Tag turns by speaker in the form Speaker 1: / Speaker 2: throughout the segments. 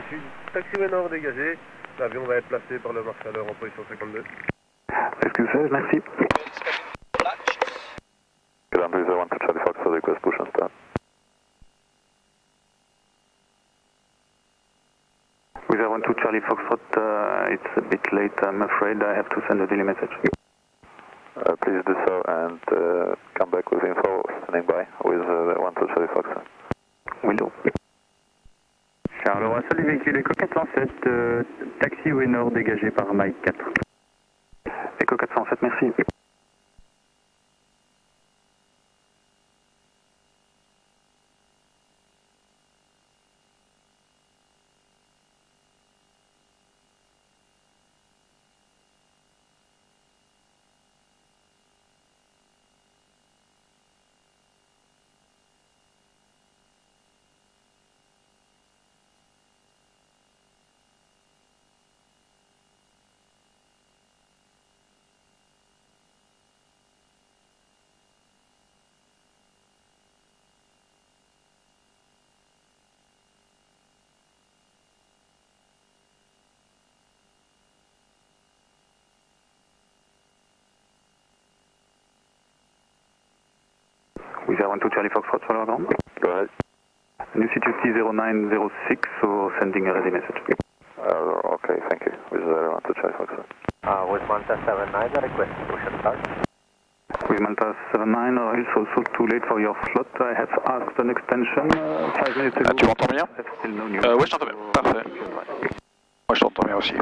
Speaker 1: Sud, taxiway nord dégagé. L'avion va être placé par le marshalleur en position 52.
Speaker 2: Excusez, merci.
Speaker 3: Grand Visa 1 to Charlie Fox, request push and start.
Speaker 2: Visa 1 to Charlie Foxtrot, it's a bit late, I'm afraid I have to send a daily message.
Speaker 3: Please do so and come back with info standing by with 1 to Charlie Fox.
Speaker 2: Will do.
Speaker 4: Charles Russell du véhicule Echo 407, taxiway nord dégagé par Mike 4.
Speaker 2: Echo 407, merci. Visa 1 to Charlie Foxtrot, Charlie Ground.
Speaker 3: Go ahead.
Speaker 2: New CTC 0906, so sending a ready message.
Speaker 3: Okay, thank you. With 1 to Charlie Fox.
Speaker 5: With Manta 79, request push and start.
Speaker 2: With Manta 79, it's also too late for your slot. I have asked an extension 5 minutes ago.
Speaker 6: Tu m'entends bien?
Speaker 2: Still no news.
Speaker 6: Ouais, je t'entends bien. Parfait. Moi, je t'entends bien aussi.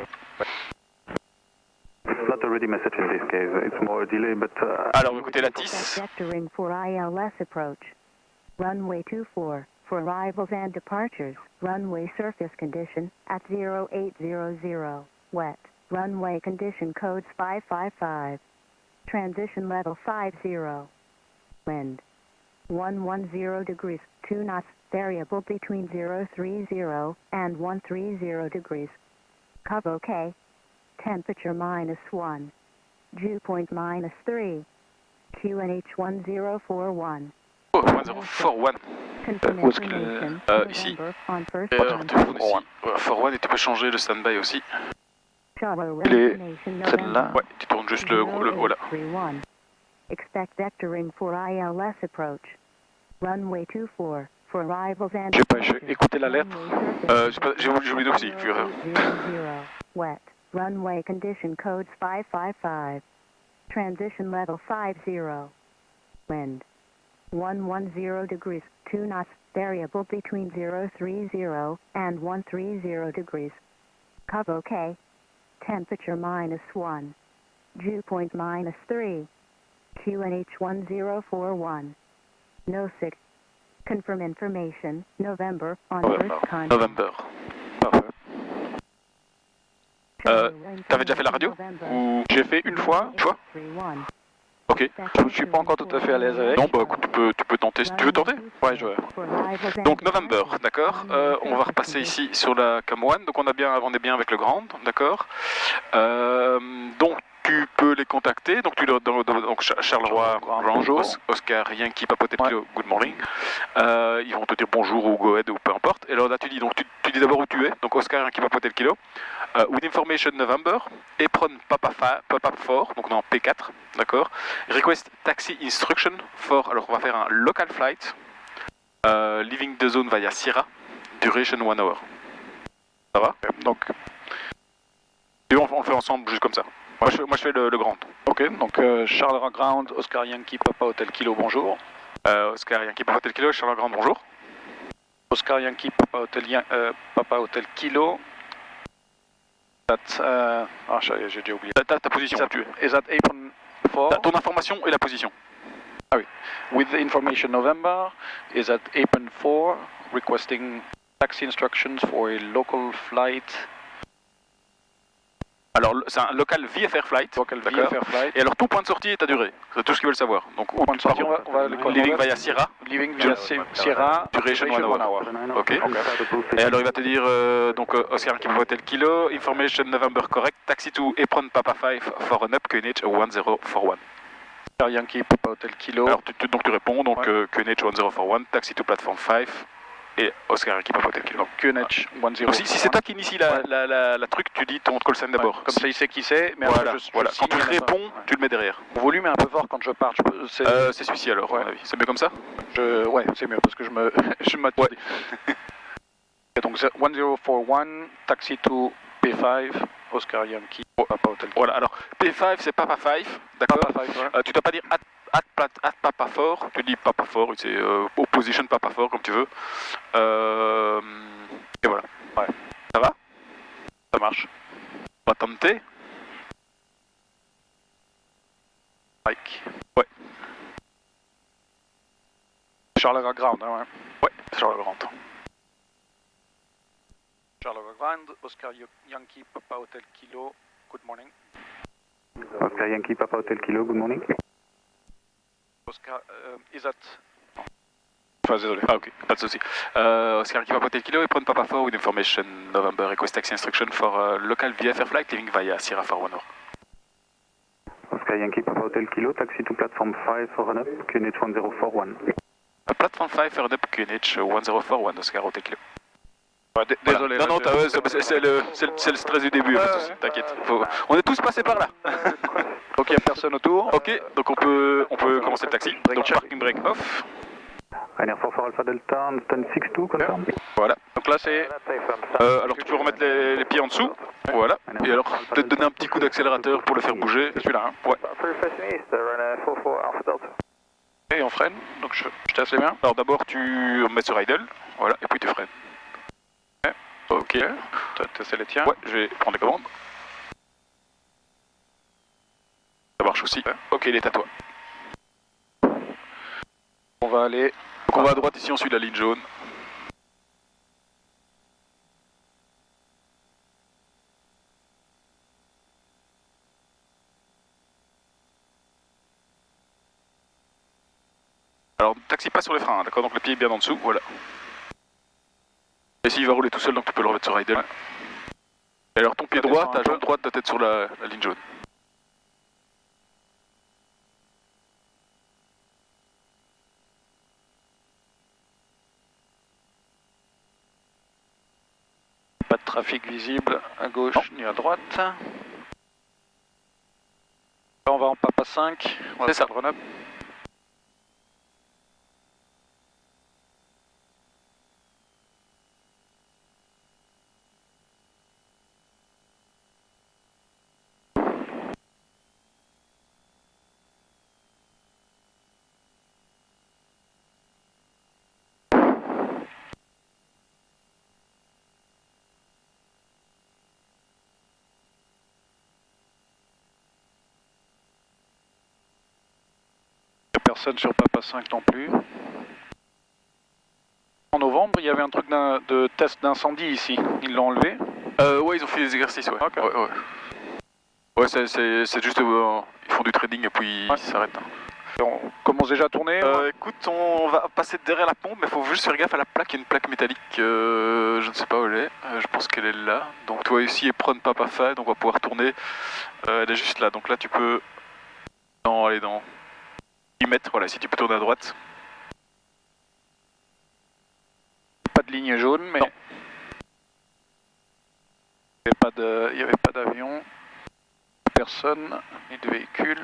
Speaker 2: It's not a ready message in this case. It's more a delay, but...
Speaker 6: Alors, écoutez la TIS.
Speaker 7: Vectoring for ILS approach. Runway 24 for arrivals and departures. Runway surface condition at 0800. Wet. Runway condition codes 555. Transition level 50. Wind 110 degrees, 2 knots, variable between 030 and 130 degrees. Cov OK. Temperature -1. Dew point -3. QNH 1041.
Speaker 6: Oh, 1041. Où est-ce qu'il est? Ici. For One, et tu peux changer le stand-by aussi. Il est celle-là. Ouais, tu tournes juste le voilà.
Speaker 7: Expect vectoring for ILS approach. Runway 24 for arrivals and
Speaker 6: J'ai écouté la lettre. J'ai oublié aussi, fureur.
Speaker 7: Wet. Runway condition codes 555. Transition level 50. Wind 110 degrees, 2 knots, variable between 030 and 130 degrees. Cov OK. Temperature -1. Dew point -3. QNH 1041. No sig. Confirm information. November on first contact.
Speaker 6: November. Parfait. T'avais déjà fait la radio? Ou j'ai fait une fois? Ok.
Speaker 4: Je suis pas encore tout à fait à l'aise avec.
Speaker 6: Non, bah écoute, tu peux tenter. Tu veux tenter? Ouais, je veux. Donc November, d'accord. On va repasser ici sur la Cam One. Donc on est bien avec le Grand, d'accord. Donc tu peux les contacter. Donc tu leur donc Charleroi, Grand, Oscar, Yankee, Papa Kilo, Good morning. Ils vont te dire bonjour ou go ahead ou peu importe. Et alors là tu dis tu dis d'abord où tu es. Donc Oscar, Yankee, Papa Kilo. With information November, Apron Papa 4, donc en P4, d'accord. Request taxi instruction for, alors on va faire un local flight, leaving the zone via Sierra, duration 1 hour. Ça va? Donc, et on le fait ensemble juste comme ça. Moi je fais le grand.
Speaker 4: Ok, donc Charles Ground, Oscar Yankee, Papa Hotel Kilo, bonjour.
Speaker 6: Oscar Yankee, Papa Hotel Kilo, Charles Grand, bonjour.
Speaker 4: Oscar Yankee, Papa Hotel Kilo. J'ai déjà oublié.
Speaker 6: Ta position, tu es.
Speaker 4: Is that apron 4?
Speaker 6: Ton information et la position.
Speaker 4: Ah oui. With the information November, is at apron 4, requesting taxi instructions for a local flight.
Speaker 6: Alors, c'est un local VFR flight. Et alors, ton point de sortie et ta durée. C'est tout ce qu'ils veulent savoir. Donc,
Speaker 4: point de sortie, on va
Speaker 6: Living via Sierra.
Speaker 4: Living via Sierra.
Speaker 6: Duration 1 hour. Ok. Et alors, il va te dire, donc, Oscar qui peut Hotel Kilo, information November correct, taxi to Apron Papa 5 for an up QNH 1041.
Speaker 4: Yankee Papa Hotel Kilo.
Speaker 6: Alors, donc tu réponds, donc QNH 1041, taxi to platform 5. et Oscar Yankee Papa Hotel Kilo.
Speaker 4: Donc QNH 10.
Speaker 6: Donc si c'est toi qui initie la truc, tu dis ton call sign d'abord.
Speaker 4: Comme ça il sait qui c'est, mais
Speaker 6: Voilà,
Speaker 4: après je
Speaker 6: voilà. Quand tu
Speaker 4: signe,
Speaker 6: réponds, tu le mets derrière.
Speaker 4: Mon volume est un peu fort quand je pars.
Speaker 6: C'est celui-ci alors, à mon avis. C'est mieux comme ça?
Speaker 4: Ouais, c'est mieux parce que je m'attends. Et donc 1041, taxi to P5, Oscar Yankee, Papa Hotel.
Speaker 6: Voilà, alors P5 c'est Papa 5, d'accord?
Speaker 4: Papa 5, ouais.
Speaker 6: Tu dois pas dire at Papa Fort, tu dis Papa Fort, c'est opposition Papa Fort comme tu veux. Et voilà.
Speaker 4: Ouais.
Speaker 6: Ça va?
Speaker 4: Ça marche.
Speaker 6: On va tenter.
Speaker 4: Mike.
Speaker 6: Ouais.
Speaker 4: Charles Ground, hein, ouais.
Speaker 6: Ouais, Charles Grand.
Speaker 4: Charles Ground, Oscar Yankee, Papa Hotel Kilo, good morning.
Speaker 2: Oscar Yankee Papa Hotel Kilo, good morning.
Speaker 4: Oscar, is that...
Speaker 6: Enfin, désolé. Ah, ok, pas de souci. Oscar Yankee Papa Hotel Kilo, et prend Papa 4 with information November request taxi instruction for local VFR flight leaving via Sierra 41 Nord.
Speaker 2: Oscar Yankee Papa Hotel Kilo, taxi to platform 5 run up, QNH 1041.
Speaker 6: Platform 5 run up QNH 1041 Oscar Hotel Kilo.
Speaker 4: Ouais, désolé.
Speaker 6: Voilà. Non, c'est le stress du début, t'inquiète. On est tous passés par là.
Speaker 4: Donc il n'y a personne autour.
Speaker 6: Ok, donc on peut commencer le taxi. Donc parking brake off.
Speaker 2: Ryanair 44 Alpha Delta, stand 62, confirm.
Speaker 6: Voilà, donc là c'est... alors tu peux remettre les pieds en dessous. Voilà, et alors peut-être donner un petit coup d'accélérateur pour le faire bouger. C'est celui-là, hein. Ouais.
Speaker 4: Et on freine, donc je te laisse les mains.
Speaker 6: Alors d'abord tu mets sur idle, voilà, et puis tu freines. Ok.
Speaker 4: Tu as testé les tiens.
Speaker 6: Ouais, je vais prendre les commandes. Ça marche aussi. Ok, il est à toi.
Speaker 4: On va aller...
Speaker 6: Donc on va à droite ici, on suit la ligne jaune. Alors, taxi pas sur les freins, hein, d'accord? Donc le pied est bien en dessous, voilà. Et s'il va rouler tout seul, donc tu peux le remettre sur idle. Ouais. Et alors ton pied droit, ta jambe droite doit être sur la ligne jaune.
Speaker 4: Pas de trafic visible à gauche ni à droite. Là on va en Papa 5.
Speaker 6: C'est ça.
Speaker 4: Run up. Personne sur Papa 5 non plus. En novembre, il y avait un truc de test d'incendie ici. Ils l'ont enlevé.
Speaker 6: Ouais, ils ont fait des exercices, ouais.
Speaker 4: Okay.
Speaker 6: Ouais, c'est juste, ils font du trading et puis ils s'arrêtent. Hein.
Speaker 4: On commence déjà à tourner.
Speaker 6: Écoute, on va passer derrière la pompe, mais il faut juste faire gaffe à la plaque. Il y a une plaque métallique, je ne sais pas où elle est. Je pense qu'elle est là. Donc toi ici, est prendre Papa Fa, donc on va pouvoir tourner. Elle est juste là. Donc là, tu peux aller dans 10 mètres. Voilà, si tu peux tourner à droite.
Speaker 4: Pas de ligne jaune, mais il n'y avait pas d'avion, personne, ni de véhicule.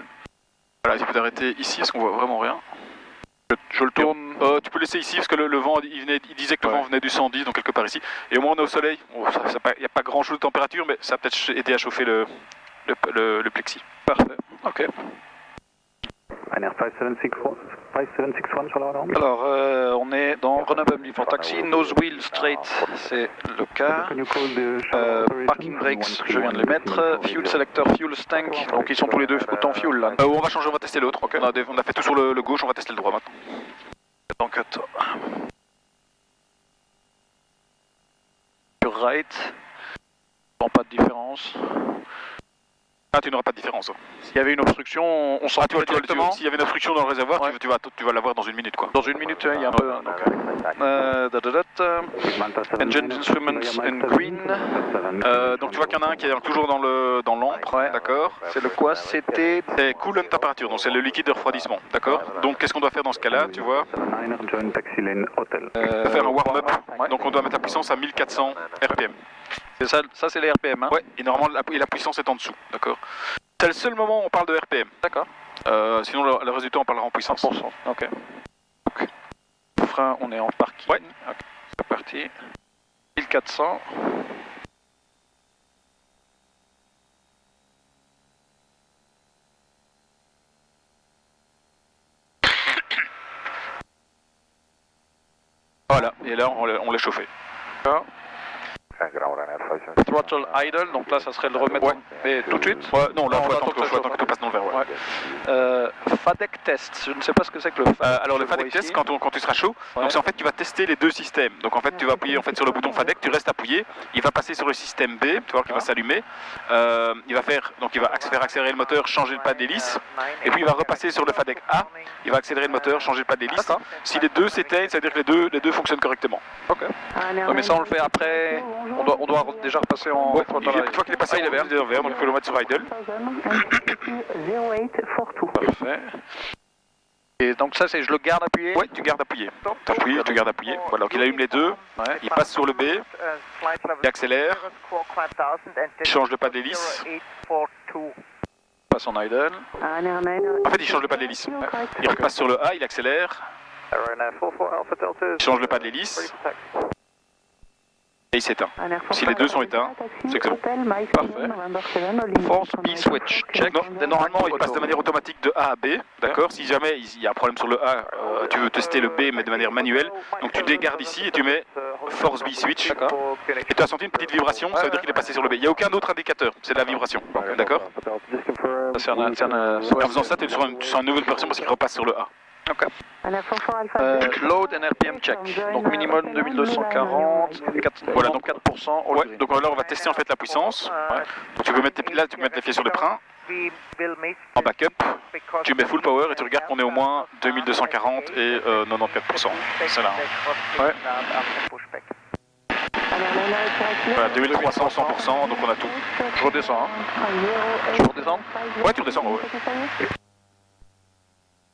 Speaker 6: Voilà, tu peux t'arrêter ici parce qu'on voit vraiment rien.
Speaker 4: Je le tourne.
Speaker 6: Tu peux laisser ici parce que le vent, il disait que le vent venait du 110, donc quelque part ici. Et au moins on est au soleil. Bon, il n'y a pas grand chose de température, mais ça a peut-être aidé à chauffer le plexi.
Speaker 4: Parfait. Ok.
Speaker 2: Ryanair 5761 sur la Hollande.
Speaker 4: Alors, on est dans Run-Up for Taxi, Nose Wheel Straight, c'est le cas. Parking Brakes, je viens de les mettre. Fuel Selector, Fuel Tank, donc ils sont tous les deux autant fuel là.
Speaker 6: On va changer, on va tester l'autre. Okay. On a fait tout sur le gauche, on va tester le droit maintenant.
Speaker 4: Donc, attends. Sur right, pas de différence.
Speaker 6: Ah, tu n'auras pas de différence.
Speaker 4: S'il y avait une obstruction, on s'en va directement.
Speaker 6: S'il y avait une obstruction dans le réservoir, tu vas l'avoir dans une minute, quoi.
Speaker 4: Dans une minute, il y a un peu. Engine instruments in green.
Speaker 6: Donc tu vois qu'il y en a un qui est toujours dans l'ombre.
Speaker 4: Ouais.
Speaker 6: d'accord.
Speaker 4: C'est le quoi? C'était...
Speaker 6: C'est coolant température, donc c'est le liquide de refroidissement, d'accord. Donc qu'est-ce qu'on doit faire dans ce cas-là, tu vois?
Speaker 2: Join taxi lane hotel.
Speaker 6: On va faire un warm-up, donc on doit mettre la puissance à 1400 RPM.
Speaker 4: C'est ça, c'est les RPM, hein?
Speaker 6: Ouais, et normalement la puissance est en dessous, d'accord. C'est le seul moment où on parle de RPM.
Speaker 4: D'accord.
Speaker 6: Sinon le reste du temps on parlera en puissance.
Speaker 4: 100%, ok. Donc, frein, on est en parking.
Speaker 6: Ouais.
Speaker 4: Ok, c'est parti. 1400.
Speaker 6: Voilà, et là on l'a chauffé.
Speaker 4: Throttle idle, donc là ça serait le remettre.
Speaker 6: Ouais.
Speaker 4: Mais tout de suite?
Speaker 6: Ouais, non, là
Speaker 4: Non,
Speaker 6: faut
Speaker 4: on
Speaker 6: attendre
Speaker 4: attend que ça
Speaker 6: faut attendre que tout passe dans le verre. Ouais.
Speaker 4: FADEC test, je ne sais pas ce que c'est que le FADEC.
Speaker 6: Alors le FADEC test, quand tu seras chaud, donc c'est en fait tu vas tester les deux systèmes. Donc en fait tu vas appuyer en fait sur le bouton FADEC, tu restes appuyé, il va passer sur le système B, tu vois qu'il va s'allumer. Il va faire accélérer le moteur, changer le pad d'hélice, et puis il va repasser sur le FADEC A, il va accélérer le moteur, changer le pad d'hélice. Si les deux s'éteignent, ça veut dire que les deux fonctionnent correctement.
Speaker 4: Ok. Ouais, mais ça on le fait après, on doit déjà repasser en...
Speaker 6: Ouais, une fois qu'il est passé, il est vert, donc il faut le mettre sur idle.
Speaker 7: 0842.
Speaker 4: Parfait. Et donc ça c'est je le garde appuyé?
Speaker 6: Ouais, tu gardes appuyé. T'appuies, tu gardes appuyé. Voilà, donc il allume les deux, il passe sur le B, il accélère, il change le pad d'hélice.
Speaker 4: Passe en idle.
Speaker 6: En fait il change le pad d'hélice. Il repasse sur le A, il accélère, il change le pad d'hélice. Et il s'éteint. Si les deux sont éteints, c'est que c'est bon.
Speaker 4: Parfait. Force B switch, check.
Speaker 6: Normalement, il passe de manière automatique de A à B, d'accord. Si jamais il y a un problème sur le A, tu veux tester le B, mais de manière manuelle, donc tu dégardes ici et tu mets Force B switch. Et tu as senti une petite vibration, ça veut dire qu'il est passé sur le B. Il n'y a aucun autre indicateur, c'est de la vibration, d'accord. En faisant ça, tu sens une nouvelle version parce qu'il repasse sur le A.
Speaker 4: Ok. Load and RPM check. Donc minimum 2240, voilà, donc 4%.
Speaker 6: Ouais, donc là on va tester en fait la puissance. Donc tu peux mettre les pieds sur le frein. En backup, tu mets full power et tu regardes qu'on est au moins 2240 et 94%. C'est là. Ouais. Voilà, 2300, 100%, donc on a tout.
Speaker 4: Je redescends. Hein. Je redescends?
Speaker 6: Ouais, tu redescends, ouais.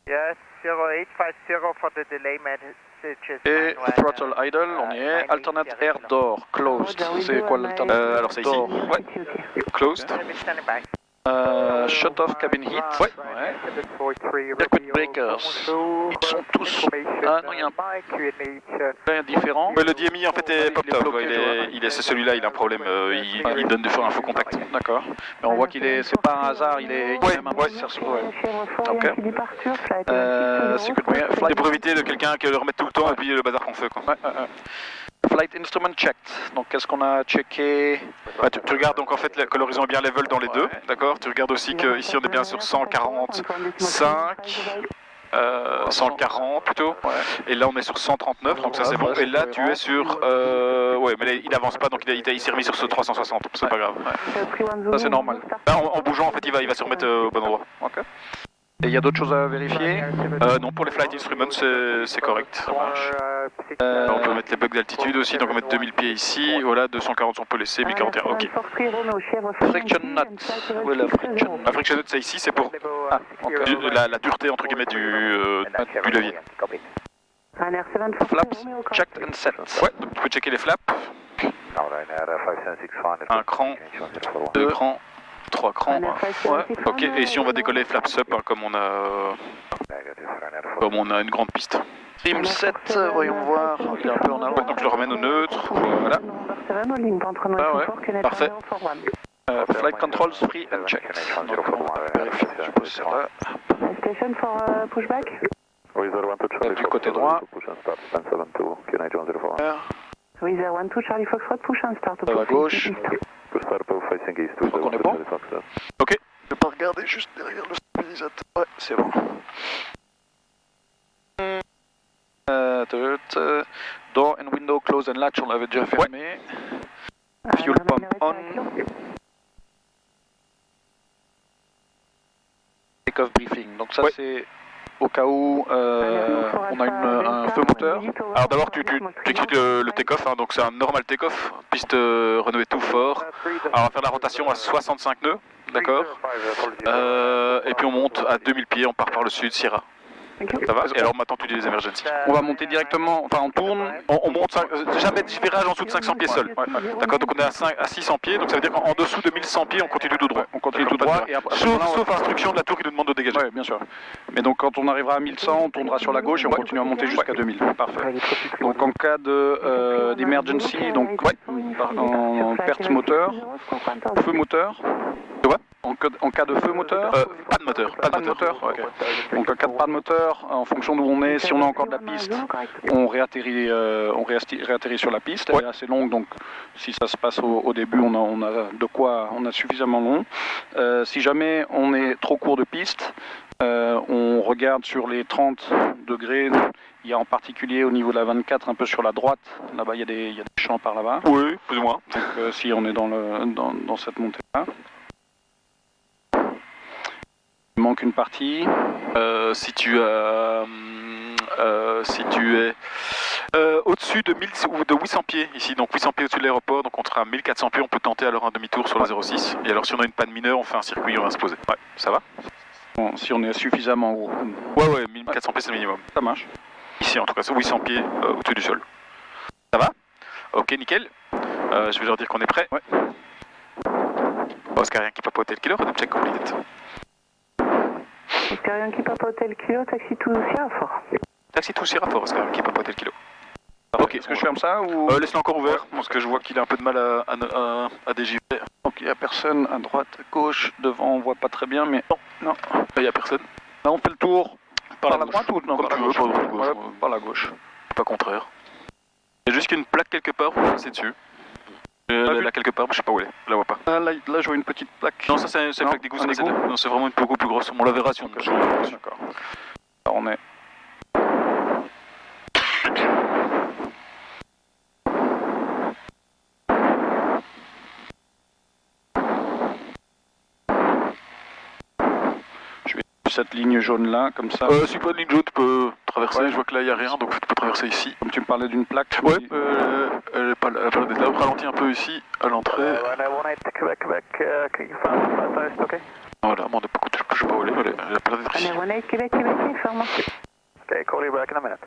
Speaker 5: Yes, 0850 for the delay messages.
Speaker 4: Et throttle idle, on y est. Alternate air door, closed. C'est quoi l'alternate?
Speaker 6: Alors c'est ici. Ouais. Closed.
Speaker 4: Shut off cabin heat. Ouais. Circuit breakers. Ils sont tous. Ah non, il y a un différent.
Speaker 6: Mais le DMI en fait est pop top. C'est celui-là, il a un problème. Il donne un faux contact.
Speaker 4: D'accord. Mais on voit qu'il est. C'est pas un hasard, il est même un petit cerceau. Ok.
Speaker 6: C'est pour éviter de quelqu'un qui le remette tout le temps et puis le bazar qu'on fait, quoi.
Speaker 4: Flight instrument checked. Donc qu'est-ce qu'on a checké?
Speaker 6: Tu regardes donc en fait que l'horizon est bien level dans les deux, d'accord. Tu regardes aussi qu'ici on est bien sur 145, 140 plutôt, et là on est sur 139, donc ça c'est bon. Et là tu es sur, ouais, mais là, il avance pas, donc il s'est remis sur ce 360, c'est pas grave.
Speaker 4: Ça c'est normal.
Speaker 6: Là, en bougeant en fait il va se remettre au bon endroit.
Speaker 4: Ok. Et il y a d'autres choses à vérifier?
Speaker 6: Non, pour les flight instruments c'est correct, ça marche. On peut mettre les bugs d'altitude aussi, donc on va mettre 2000 pieds ici, voilà, 240 on peut laisser, 1041, ok.
Speaker 4: Friction nut, où est la friction nut?
Speaker 6: La friction nut c'est ici, c'est pour la dureté entre guillemets du levier.
Speaker 4: Flaps, checked and set.
Speaker 6: Ouais, donc tu peux checker les flaps. Un cran, deux crans. 3 crans, ouais, ok, et si on va décoller flaps up, hein, comme on a une grande piste.
Speaker 4: Trim 7, voyons voir, il est un peu en avant.
Speaker 6: Ouais, donc je le ramène au neutre, voilà.
Speaker 4: Ah ouais, parfait. Flight controls free and checked. Donc on va vérifier, je pose ça là.
Speaker 7: Station for pushback.
Speaker 4: Du côté droit.
Speaker 7: Wizard 1-2 Charlie Foxtrot, push and start.
Speaker 4: À gauche. Donc on est bon.
Speaker 6: Ok.
Speaker 4: Je vais pas regarder juste derrière le stabilisateur. Ouais, c'est bon. Door and window close and latch, on l'avait déjà fermé. Fuel pump on. Take-off briefing. Donc ça c'est au cas où on a un feu moteur.
Speaker 6: Alors d'abord tu expliques le take-off, hein, donc c'est un normal take-off, piste Renault et tout fort. Alors on va faire la rotation à 65 nœuds, d'accord. Et puis on monte à 2000 pieds, on part par le sud, Sierra. Ça va? Et alors maintenant tu dis les emergency.
Speaker 4: On va monter directement, enfin on tourne.
Speaker 6: On monte, jamais de virage en dessous de 500 pieds seul. D'accord, donc on est à 600 pieds, donc ça veut dire qu'en dessous de 1100 pieds, on continue tout droit.
Speaker 4: On continue tout droit. Et après,
Speaker 6: Sauf instruction de la tour qui nous demande de dégager.
Speaker 4: Oui, bien sûr. Mais donc quand on arrivera à 1100, on tournera sur la gauche et on continue à monter jusqu'à 2000. Parfait. Donc en cas de d'emergency, donc en perte moteur, feu moteur. En cas de feu moteur
Speaker 6: Pas de moteur. Pas de moteur.
Speaker 4: Okay. Donc en cas de pas de moteur, en fonction d'où on est, si on a encore de la piste, on réatterrit sur la piste. Elle est assez longue, donc si ça se passe au début, on a suffisamment long. Si jamais on est trop court de piste, on regarde sur les 30 degrés. Il y a en particulier au niveau de la 24, un peu sur la droite. Là-bas, il y a des champs par là-bas.
Speaker 6: Oui, plus ou moins.
Speaker 4: Donc si on est dans cette montée-là. Il manque une partie.
Speaker 6: Si tu es au-dessus de 800 pieds ici, donc 800 pieds au-dessus de l'aéroport, donc on sera à 1400 pieds, on peut tenter alors un demi-tour sur la 06. Et alors si on a une panne mineure, on fait un circuit, on va se poser. Ouais, ça va?
Speaker 4: Bon, si on est suffisamment haut.
Speaker 6: Ouais, 1400 pieds c'est le minimum.
Speaker 4: Ça marche.
Speaker 6: Ici en tout cas, c'est 800 pieds au-dessus du sol. Ça va? Ok, nickel. Je vais leur dire qu'on est prêt.
Speaker 4: Ouais.
Speaker 6: Oscar Yankee Papa Hotel Kilo, Radom check completed.
Speaker 8: Oscar Yankee Papa Hotel Kilo, taxi to Sierra Fort.
Speaker 6: Taxi to Sierra Fort, Oscar Yankee Papa Hotel Kilo. Ok,
Speaker 4: est-ce que je ferme ça ou...
Speaker 6: Laisse-le encore ouvert, parce que je vois qu'il a un peu de mal à dégivrer.
Speaker 4: Donc il n'y a personne à droite, à gauche, devant on voit pas très bien, mais non.
Speaker 6: Il n'y a personne.
Speaker 4: Là on fait le tour par la droite ou non?
Speaker 6: Comme
Speaker 4: Par la
Speaker 6: tu veux,
Speaker 4: gauche. Par la gauche.
Speaker 6: Pas contraire. Il y a juste qu'une plaque quelque part pour passer dessus. Là quelque part, mais je sais pas où elle est, je la vois pas.
Speaker 4: Là je vois une petite plaque.
Speaker 6: Non, ça c'est une plaque d'égout, non, c'est vraiment une beaucoup plus grosse. On la verra si on
Speaker 4: D'accord. Alors on est... Je vais cette ligne jaune là, comme ça.
Speaker 6: Si pas de ligne jaune, tu peux traverser, je vois que là il n'y a rien, donc tu peux traverser ici.
Speaker 4: Comme tu me parlais d'une plaque.
Speaker 6: Ouais, elle est pas là, on ralentit un peu ici, à l'entrée. Voilà, mais on n'est pas coûté, je sais pas où elle est, elle a pas l'air d'être ici.
Speaker 8: Québec, informe.
Speaker 3: Okay, call you back in a minute.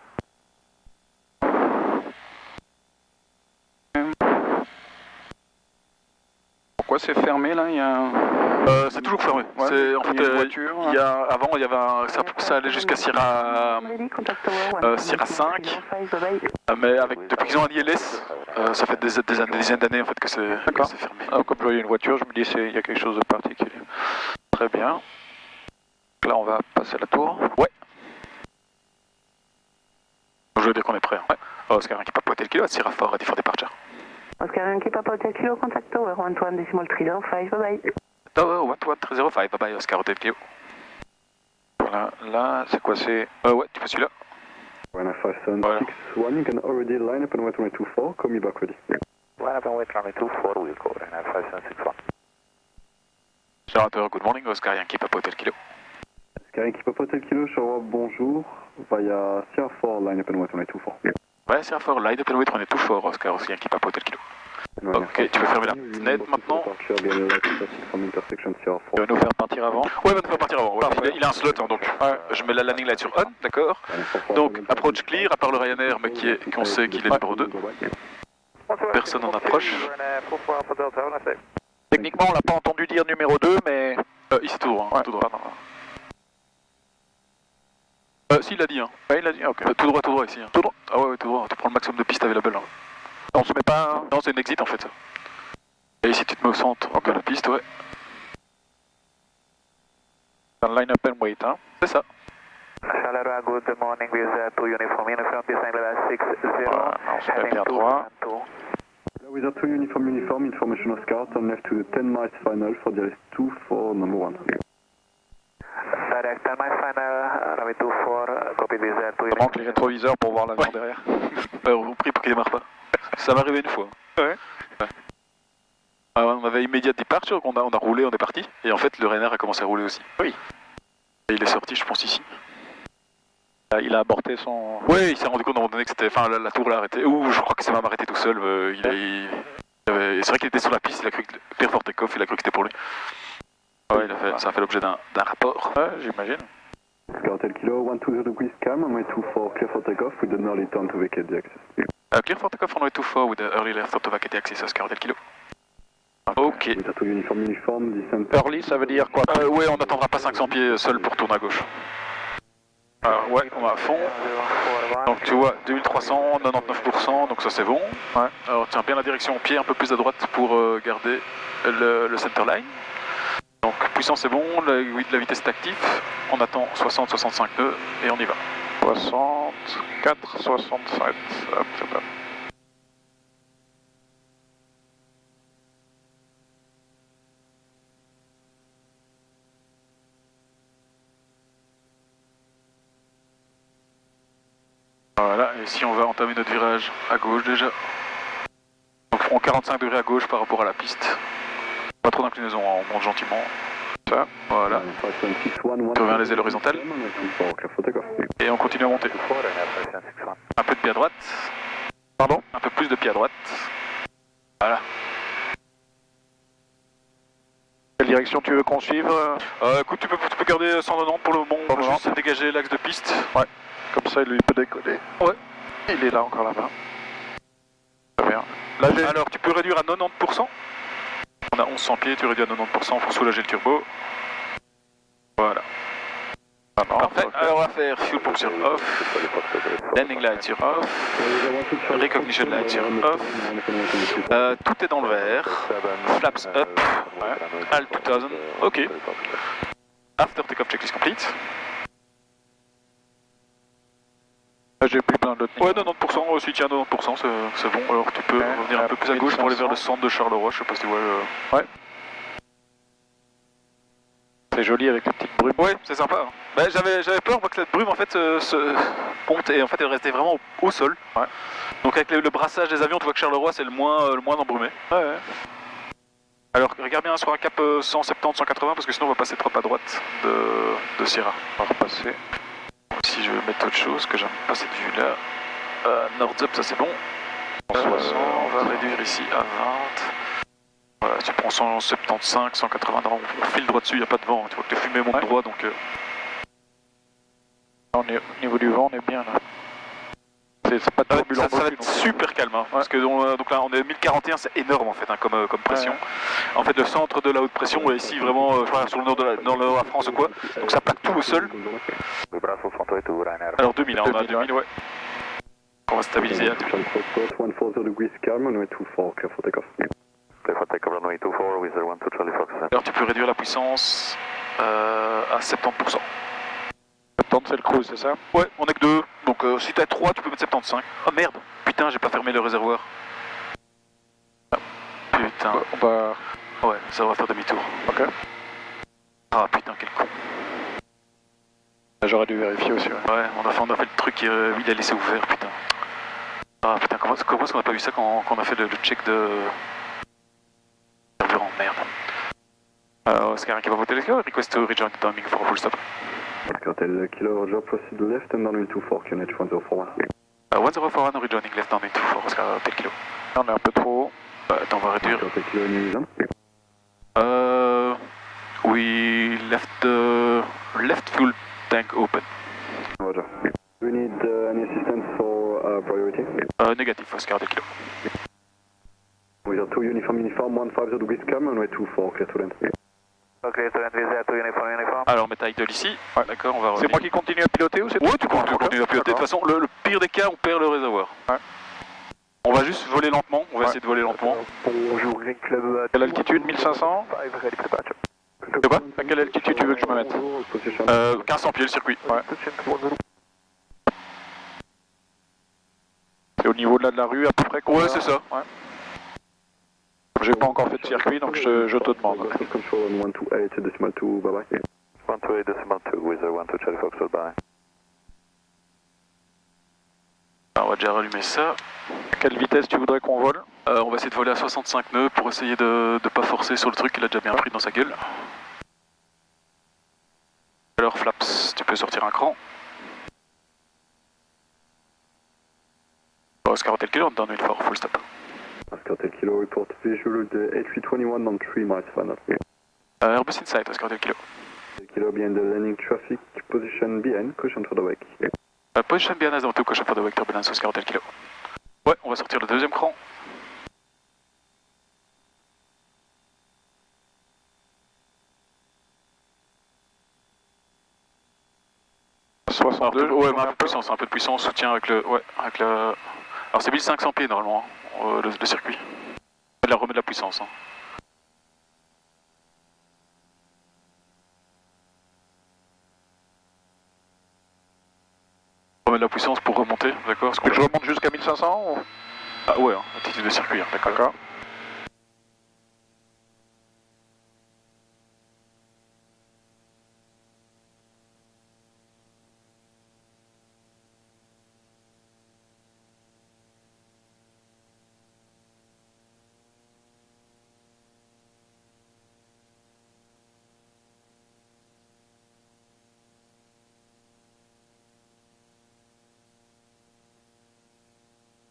Speaker 4: Pourquoi c'est fermé là? Il y a...
Speaker 6: c'est toujours fermé.
Speaker 4: Ouais,
Speaker 6: c'est, en fait,
Speaker 4: voiture,
Speaker 6: avant, il y avait ça allait jusqu'à Sierra 5, mais depuis qu'ils ont un ILS, ça fait des dizaines d'années en fait que c'est fermé.
Speaker 4: Ah, comme je voyais une voiture, je me dis il y a quelque chose de particulier. Très bien. Donc là, on va passer à la tour.
Speaker 6: Ouais. Je veux dire qu'on est prêt. Hein. Ouais. Oscar Yankee Papa Hotel Kilo at Sierra Fort, ready for departure.
Speaker 8: Oscar Yankee Papa Hotel Kilo, contact tower 11.305, bye bye.
Speaker 6: Tower 11.305, bye bye Oscar Hotel Kilo.
Speaker 4: Voilà, là, c'est quoi, c'est...
Speaker 6: ouais, tu peux celui-là.
Speaker 2: 5761, you can already line up on 124, call me back ready.
Speaker 3: Line up on wait runway 24, we'll call 5761.
Speaker 6: Générateur, good morning, Oscar Yankee Papa Hotel Kilo.
Speaker 2: Oscar Yankee Papa Hotel Kilo, Sherwood, bonjour, via Sierra 4, line up on 124.
Speaker 6: Ouais, Sierra 4, line up on 124, Oscar Yankee Papa Hotel Kilo. Ok, tu peux fermer la fenêtre maintenant.
Speaker 4: Il va nous faire partir avant.
Speaker 6: Ouais, il va nous faire partir avant. Ouais. Il a un slot, hein, donc je mets la landing light sur on, d'accord. Donc, approach clear, à part le Ryanair, mais qu'on sait qu'il est numéro 2. Personne en approche.
Speaker 4: Techniquement, on l'a pas entendu dire numéro 2, mais...
Speaker 6: ici tout droit, tout droit. Si, il l'a dit, hein.
Speaker 4: Ouais, il a dit, ok.
Speaker 6: Tout droit ici. Hein. Tout droit. Ah ouais, tout droit, tu prends le maximum de pistes available. Hein.
Speaker 4: On se met pas...
Speaker 6: Non, c'est une exit en fait. Et ici tu te mets au centre de la piste, ouais.
Speaker 4: Un line-up and wait, hein.
Speaker 6: C'est ça.
Speaker 3: Charleroi, good morning, with 2 uniform, descend level 60,
Speaker 4: non, c'est pas bien droit.
Speaker 2: With a 2 uniform, information Oscar, turn left to the 10 miles final for direct 2 for number 1.
Speaker 3: Direct 10 miles final, runway 24, copy with 2
Speaker 4: Il manque les rétroviseurs pour voir l'avion derrière.
Speaker 6: On prie pour qu'il démarre pas. Ça m'est arrivé une fois.
Speaker 4: Ouais.
Speaker 6: On avait immédiat departure, on a roulé, on est parti. Et en fait, le Ryanair a commencé à rouler aussi.
Speaker 4: Oui.
Speaker 6: Et il est sorti, je pense, ici.
Speaker 4: Il a aborté son...
Speaker 6: Ouais, il s'est rendu compte à un moment donné que c'était... Enfin, la tour l'a arrêté. Ouh, je crois que c'est même arrêté tout seul. C'est vrai qu'il était sur la piste, il a cru que... Clear for takeoff, il a cru que c'était pour lui.
Speaker 4: Ouais, ça a fait l'objet d'un rapport.
Speaker 6: Ouais, j'imagine.
Speaker 2: Scartel Kilo, 120 degrees calm, runway 24, clear for takeoff with an early turn to vacate the axis.
Speaker 6: Clear for takeoff, runway 24 with the early left to vacate the axis, Oscar Del Kilo. Ok.
Speaker 2: Uniform, descent.
Speaker 6: Early, ça veut dire quoi? Ouais, on n'attendra pas 500 pieds seul pour tourner à gauche. Alors, ouais, on va à fond. Donc tu vois, 2300, 99%, donc ça c'est bon. Ouais. Alors tiens bien la direction au pied, un peu plus à droite pour garder le centerline. Donc puissance c'est bon, la vitesse est active. On attend 60-65 nœuds et on y va. 64, 67, hop, c'est bon. Voilà, et ici on va entamer notre virage à gauche déjà. Donc on 45 degrés à gauche par rapport à la piste. Pas trop d'inclinaison, hein, on monte gentiment. Ça, voilà. Tu reviens les ailes horizontales. Et on continue à monter. Un peu de pied à droite. Pardon? Un peu plus de pied à droite. Voilà. Quelle direction tu veux qu'on suive? Écoute, tu peux garder 190 pour le moment. On va juste dégager l'axe de piste. Ouais. Comme ça, lui, il peut décoller. Ouais. Il est là, encore là-bas. Très bien. Là, alors, tu peux réduire à 90%. On a 1100 pieds, tu réduis à 90% pour soulager le turbo. Voilà. Parfait. Alors, on va faire fuel pump sur off. Landing light sur off. Recognition light sur off. Tout est dans le vert. Flaps up. Ouais. Alt 2000. Ok. After takeoff checklist complete. J'ai plus besoin de ouais, 90%, si tu tiens 90%, c'est bon. Alors tu peux revenir un peu plus à gauche pour aller vers le centre de Charleroi, je sais pas si tu vois. Ouais. C'est joli avec la petite brume. Ouais, c'est sympa. Hein. Bah, j'avais peur moi, que cette brume en fait se ponte et en fait elle restait vraiment au sol. Ouais. Donc avec le brassage des avions, tu vois que Charleroi c'est le moins embrumé. Ouais. Alors regarde bien sur un cap 170, 180 parce que sinon on va passer trop à droite de Sierra. On va repasser. Si je veux mettre autre chose, que j'aime pas cette vue là. North-up, ça c'est bon. 160, on va réduire ici à 20. Voilà, tu prends 175, 180, on file droit dessus, il n'y a pas de vent. Tu vois que les fumées montent droit donc. Au niveau du vent, on est bien là. C'est pas turbulent. Ça va être super calme, hein, parce que donc là on est 1041, c'est énorme en fait hein, comme pression. En fait le centre de la haute pression est ici vraiment sur le nord dans le nord de la France ou quoi, donc ça plaque tout au sol. Alors 2000, hein, on a 2000 ouais. On va stabiliser à 2000. Alors tu peux réduire la puissance à 70%. 70 c'est le cruise, c'est ça? Ouais, on est que 2, donc si t'as 3 tu peux mettre 75. Oh merde, putain j'ai pas fermé le réservoir. Ah, putain. Ouais, ça va faire demi-tour. Ok. Ah putain quel con. J'aurais dû vérifier aussi, ouais. Ouais, on a fait le truc, il a laissé ouvert, putain. Ah putain, comment est-ce qu'on a pas vu ça quand on a fait le check de... carburant, merde. Est-ce qu'il y a rien qui va voter les gars? Request to rejoin the timing for a full stop.
Speaker 2: Scartel Kilo, Roger, proceed left and downwind 24, QNH 1041.
Speaker 6: 1041, rejoining left downwind 24, Scartel Kilo. Là on est un peu trop haut. Attends, on va réduire.
Speaker 2: Scartel Kilo, any reason?
Speaker 6: We left fuel tank open.
Speaker 2: Roger. Do we need any assistance for priority?
Speaker 6: Négatif, Scartel Kilo.
Speaker 2: We are 2 uniform, 150 degrees calm, runway 24, clear to land.
Speaker 3: Ok, to land with 2 uniform.
Speaker 6: Alors, mettre idle ici. Ouais, d'accord, on va revenir. C'est moi qui continue à piloter ou c'est toi? Ouais, tu continues à piloter. De toute façon, le pire des cas, on perd le réservoir. Ouais. On va juste voler lentement, on va essayer de voler lentement.
Speaker 3: Bonjour, Green Club.
Speaker 6: Quelle altitude? 1500? De quoi? À quelle altitude tu veux que je me mette? 1500 pieds le circuit. Ouais. C'est au niveau de la rue à peu près? Ouais, c'est ça. Ouais. J'ai pas encore fait de circuit donc je te demande.
Speaker 2: Control on 128.2, bye bye.
Speaker 3: 128.2 with 12 Charlie Foxtrot, bye.
Speaker 6: Alors, on va déjà rallumer ça. À quelle vitesse tu voudrais qu'on vole? On va essayer de voler à 65 nœuds pour essayer de pas forcer sur le truc qu'il a déjà bien pris dans sa gueule. Alors Flaps, tu peux sortir un cran. Scartel Kilo, on donne une fois full stop.
Speaker 2: Scartel Kilo, report visual de 8321 on 3 miles final.
Speaker 6: Airbus Inside, Oscar Del Kilo.
Speaker 2: Kilo behind the landing traffic, position behind, caution for the wake.
Speaker 6: Position behind as to caution for the wake, turbulence, Oscar Del Kilo. Ouais, on va sortir le deuxième cran. Ouais, mais un peu de puissance, soutien avec le... Ouais, avec la... Alors c'est 1500 pieds normalement, hein, le circuit. Elle remet de la puissance. Hein. Remet de la puissance pour remonter, d'accord?
Speaker 4: Je remonte jusqu'à 1500 ou...
Speaker 6: Ah ouais, hein, attitude de circuit, hein, d'accord.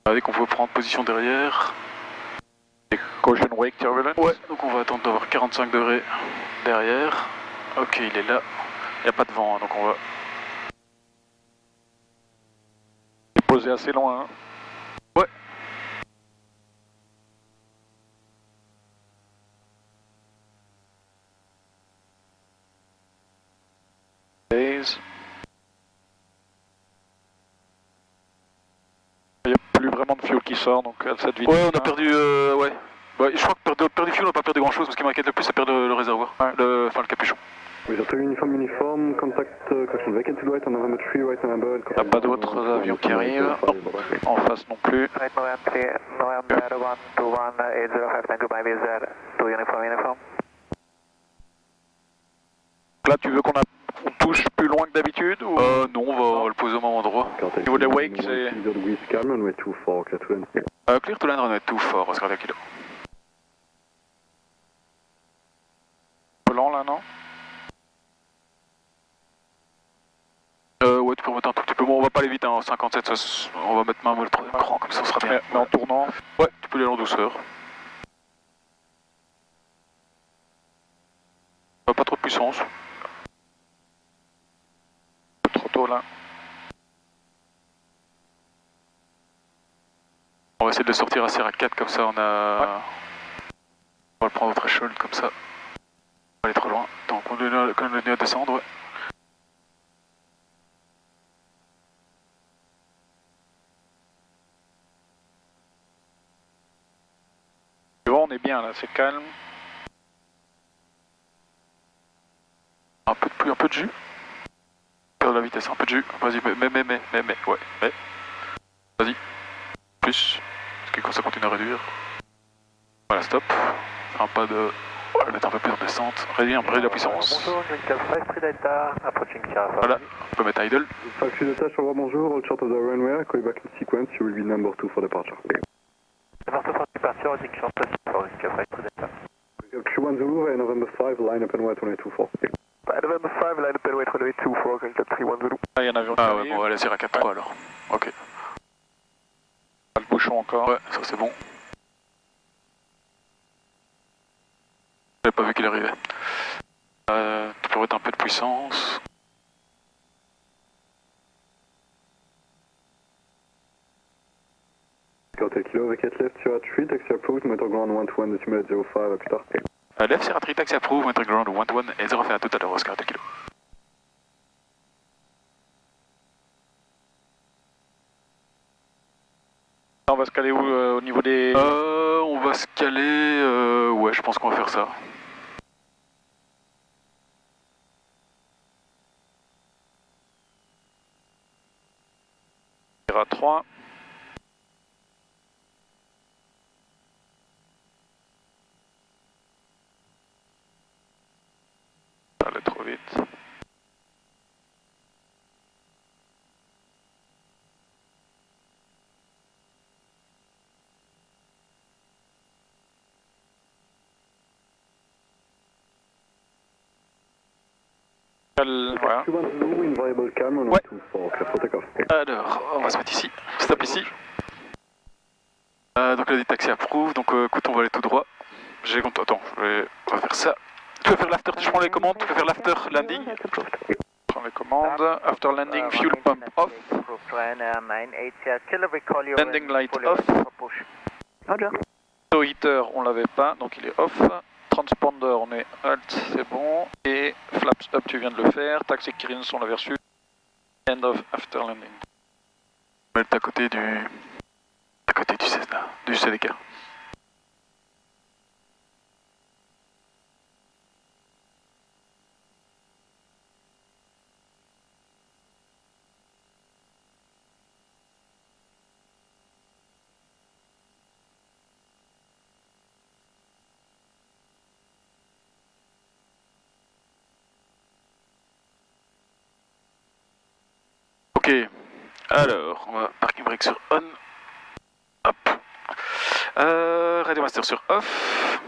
Speaker 6: 'Dès qu'on peut prendre position derrière.
Speaker 4: Caution wake turbulence.
Speaker 6: Ouais, donc on va attendre d'avoir 45 degrés derrière. Ok, il est là. Il n'y a pas de vent, hein, donc on va...
Speaker 4: Poser assez loin. Hein.
Speaker 6: Ouais.
Speaker 4: Base. Il n'y a plus vraiment de fuel qui sort, donc à cette vitesse.
Speaker 6: Ouais, on a perdu... ouais. Bah, je crois que perdre du fuel, on n'a pas perdu grand chose. Ce qui m'inquiète le plus, c'est perdre le réservoir. Ouais. Enfin, le capuchon.
Speaker 2: Oui, j'ai uniforme, contact, caution vacant to right, on November 3, right November.
Speaker 4: Il n'y a pas d'autres avions qui arrivent. En face non plus.
Speaker 5: Right, November 12180, thank you, by Wizard, 2 uniform.
Speaker 4: Là, tu veux qu'on touche plus loin que d'habitude ou...
Speaker 6: Non, on va le poser au même endroit.
Speaker 4: Au niveau des wakes, c'est...
Speaker 2: Clear to land,
Speaker 6: runway 24, Oscar Del Kilo.
Speaker 4: Un peu lent là, non?
Speaker 6: Ouais, tu peux remonter un tout petit peu. Bon, on va pas aller vite, hein, 57, ça, on va mettre main le troisième cran, comme ça on sera bien.
Speaker 4: Mais en tournant?
Speaker 6: Ouais, tu peux aller en douceur. Pas trop de puissance.
Speaker 4: Trop tôt là.
Speaker 6: On va essayer de le sortir assez raquette, comme ça on a... Ouais. On va le prendre au threshold, comme ça. On va aller trop loin. Donc on le nez à descendre, ouais.
Speaker 4: On est bien là, c'est calme.
Speaker 6: Un peu de pluie, un peu de jus. Perdre la vitesse, un peu de jus. Vas-y, ouais. Vas-y. Plus. Parce que ça continue à réduire. Voilà, stop. Faire un pas de... Voilà, mettre un peu plus en descente. Réduire un peu la puissance.
Speaker 5: Bonjour, Green 5 Delta, approaching Chiara.
Speaker 6: Voilà, on peut mettre idle.
Speaker 2: 5 Delta, au revoir, bonjour, all short of the runway, call back in sequence, you will be number 2 for departure.
Speaker 5: Number 2 for departure, Diction plus for Green 5 Delta.
Speaker 2: Q1 Zulu and November 5, line up and white 124.
Speaker 5: November 5, line up and white 124, Delta 31 Zulu.
Speaker 4: Ah, il y a un avion.
Speaker 6: Ah ouais, bon, allez, c'est à 4-3 alors. Ok.
Speaker 4: Pas le bouchon encore.
Speaker 6: Ouais, ça c'est bon. J'avais pas vu qu'il arrivait. Tu peux mettre un peu de puissance.
Speaker 2: Delta Kilo, vacate left, Sierra 3, taxi approved, motor ground 121, decimal 05, à plus tard.
Speaker 6: Left Sierra 3, taxi approved, motor ground 121 et 0 fait à tout à l'heure, Oscar Del Kilo.
Speaker 4: On va se caler où au niveau des...
Speaker 6: On va se caler... ouais, je pense qu'on va faire ça.
Speaker 4: Sierra 3. Ça allait trop vite. Voilà.
Speaker 6: Ouais. Alors, on va se mettre ici. Stop ici. Donc là, des taxis approuve. Donc écoute, on va aller tout droit. Attends, on va faire ça. Tu peux faire l'after, je prends les commandes, tu peux faire l'after landing. Je prends les commandes, after landing, fuel pump off. Landing light off.
Speaker 8: Roger.
Speaker 6: Auto heater, on l'avait pas, donc il est off. Transponder, on est alt, c'est bon. Et flaps up, tu viens de le faire. Taxi clearance, on l'avait reçu. End of after landing. On est à côté du Cessna, du CDK. Ok, alors, on va parking brake sur on. Hop. Radio master sur off.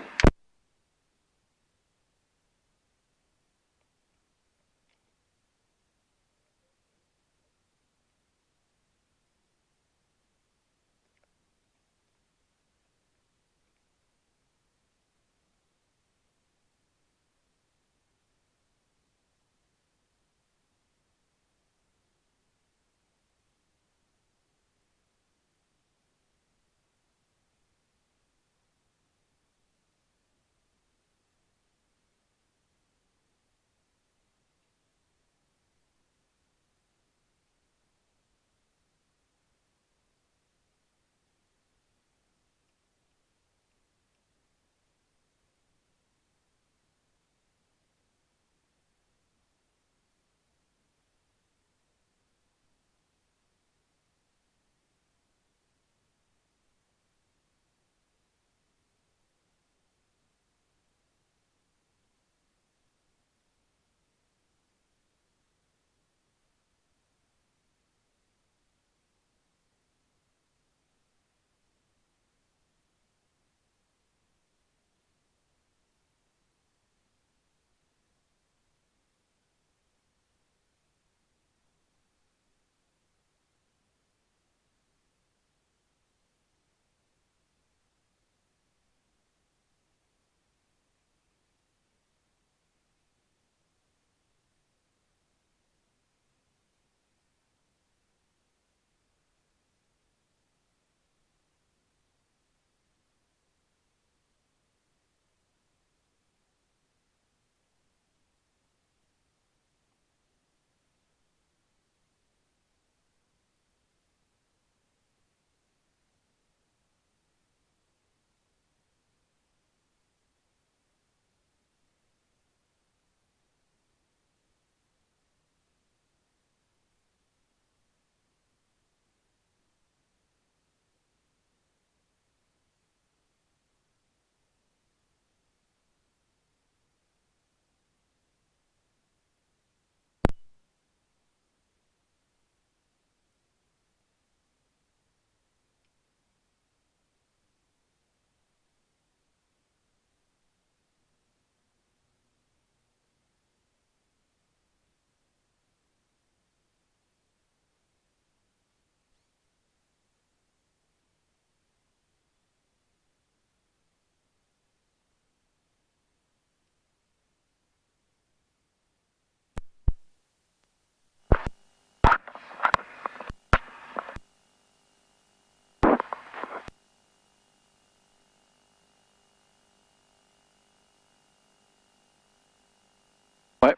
Speaker 6: Ouais.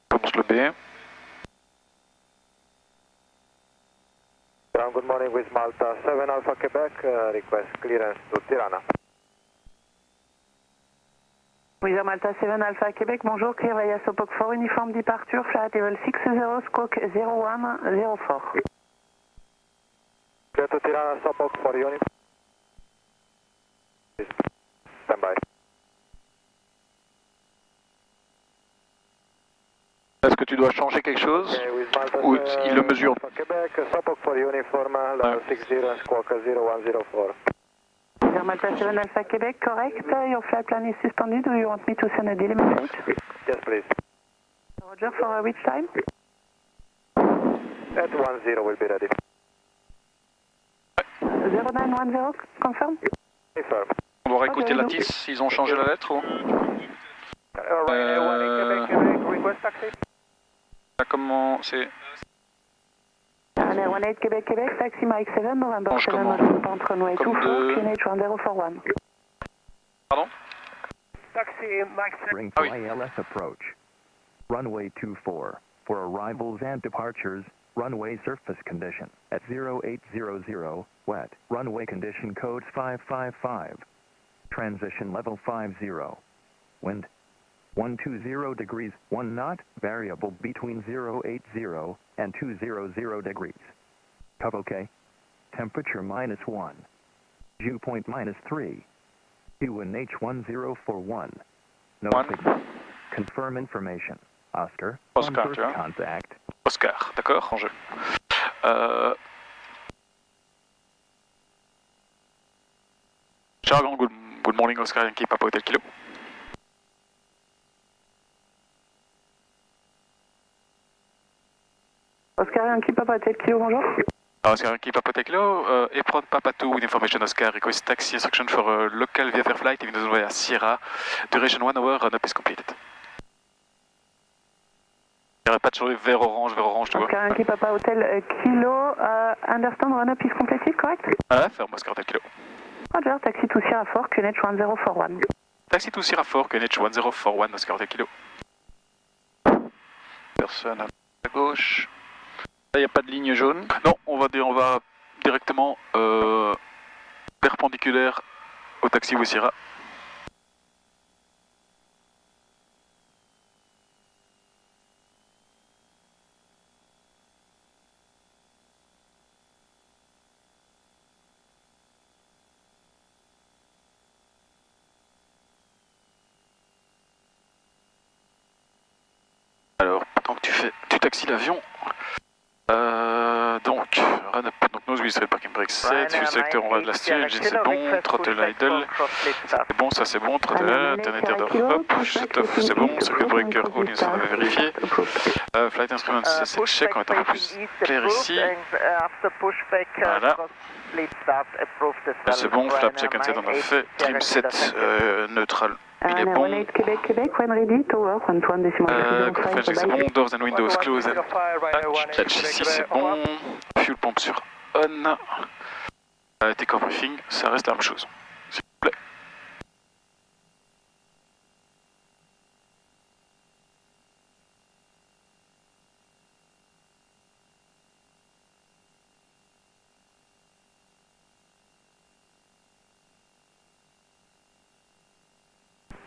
Speaker 6: Commence le B.
Speaker 5: Good morning with Malta 7 Alpha Quebec, request clearance to Tirana.
Speaker 8: With Malta 7 Alpha Quebec, bonjour, clear via Sopok 4, uniform departure, flight level 60, squawk 0104.
Speaker 5: Clear to Tirana, Sopok 4 uniform. Stand by.
Speaker 6: Est-ce que tu dois changer quelque chose? Ou il le mesure?
Speaker 5: Quebec, Sopok 4 uniform, level 60, squawk 0104.
Speaker 8: Malta 7 Alpha Quebec, correct. Your flight plan is suspended. Do you want me to send a delay message?
Speaker 5: Yes, please.
Speaker 8: Roger, for which time?
Speaker 5: At 10 will be ready.
Speaker 8: 0910, confirm.
Speaker 4: On doit réécouter la TIS, ils ont changé la lettre ou comment c'est...
Speaker 8: Ryanair 18 Québec, Québec, taxi Mike 7, November 7, entre runway 24, QNH 1041.
Speaker 4: Pardon?
Speaker 1: Taxi Mike 7.
Speaker 4: Ah oui.
Speaker 9: ILS approach. Runway 24. For arrivals and departures, runway surface condition at 0800, wet. Runway condition codes 555. Transition level 50. Wind 120 degrees, 1 knot, variable between 080 and 200 degrees. Cov OK. Temperature -1. Dew point -3. QNH 1041. No signal. Confirm information. Oscar.
Speaker 4: Oscar,
Speaker 9: on
Speaker 4: tu vois.
Speaker 9: first contact.
Speaker 4: Oscar, d'accord, en jeu. Jargon, good morning, Oscar Yankee, Papa Hotel Kilo.
Speaker 8: Oscar Yankee, Papa Hotel Kilo, bonjour.
Speaker 6: Oscar Yankee, Papa Hotel Kilo, Epron Papa 2 with information Oscar, request taxi instruction for a local VFR flight, even though via Sierra, duration 1 hour, run up is completed. Il n'y aurait pas de changer vers orange, tu vois.
Speaker 8: Oscar Yankee, Papa Hotel Kilo, understand run up is completed, correct?
Speaker 6: Ah, ferme Oscar Hotel Kilo.
Speaker 8: Roger, taxi to Sierra 4, QNH 1041.
Speaker 6: Taxi to Sierra 4, QNH 1041, Oscar Hotel Kilo.
Speaker 4: Personne à gauche. Là, il n'y a pas de ligne jaune.
Speaker 6: Non, on va directement perpendiculaire au taxi Sierra. Alors, pendant que tu taxis l'avion, donc, run up, donc nose wheel straight parking brake set, fuel selector on va de la steer, engine c'est bon, throttle idle, c'est bon, ça c'est bon, throttle alternateur de hop, shut off c'est bon, circuit breaker all in, ça on avait vérifié, flight instrument c'est check, on va être un peu plus clair ici, voilà, c'est bon, flap check and set on a fait, trim set neutral. Il est bon.
Speaker 8: Québec, when ready, tower, 1 decimal.
Speaker 6: C'est bon, doors and windows closed. Latch ici c'est bon. Fuel pump sur on. Take-off briefing, ça reste la même chose. S'il vous plaît.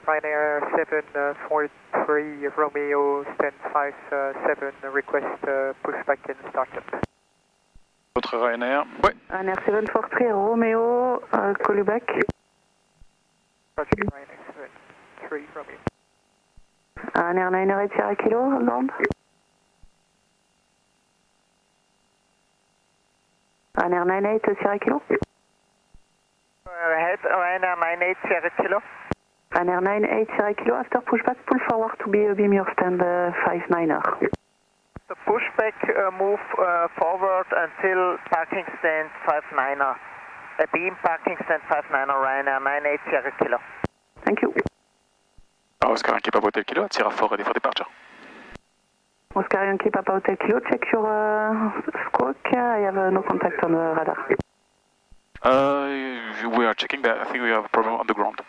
Speaker 5: Ryanair 743 Romeo stand 57 request pushback and startup.
Speaker 4: Votre Ryanair. Ouais.
Speaker 8: Ryanair 743 Romeo, call you back.
Speaker 5: Ryanair 73 Romeo.
Speaker 8: Ryanair 908 Sierra Kilo, ground. Ryanair 98 Sierra Kilo.
Speaker 5: Ryanair 98 Sierra Kilo.
Speaker 8: Ryanair 98 Sierra Kilo, after pushback, pull forward to beam your stand 59er.
Speaker 5: The pushback move forward until parking stand 59er. Beam parking stand 59er, Ryanair 98 Sierra Kilo.
Speaker 8: Thank you.
Speaker 6: Oscar Yankee Papa Hotel Kilo, Sierra 4 ready for departure.
Speaker 8: Oscar Yankee Papa Hotel Kilo, check your squawk. I have no contact on the radar.
Speaker 6: We are checking that. I think we have a problem on the ground.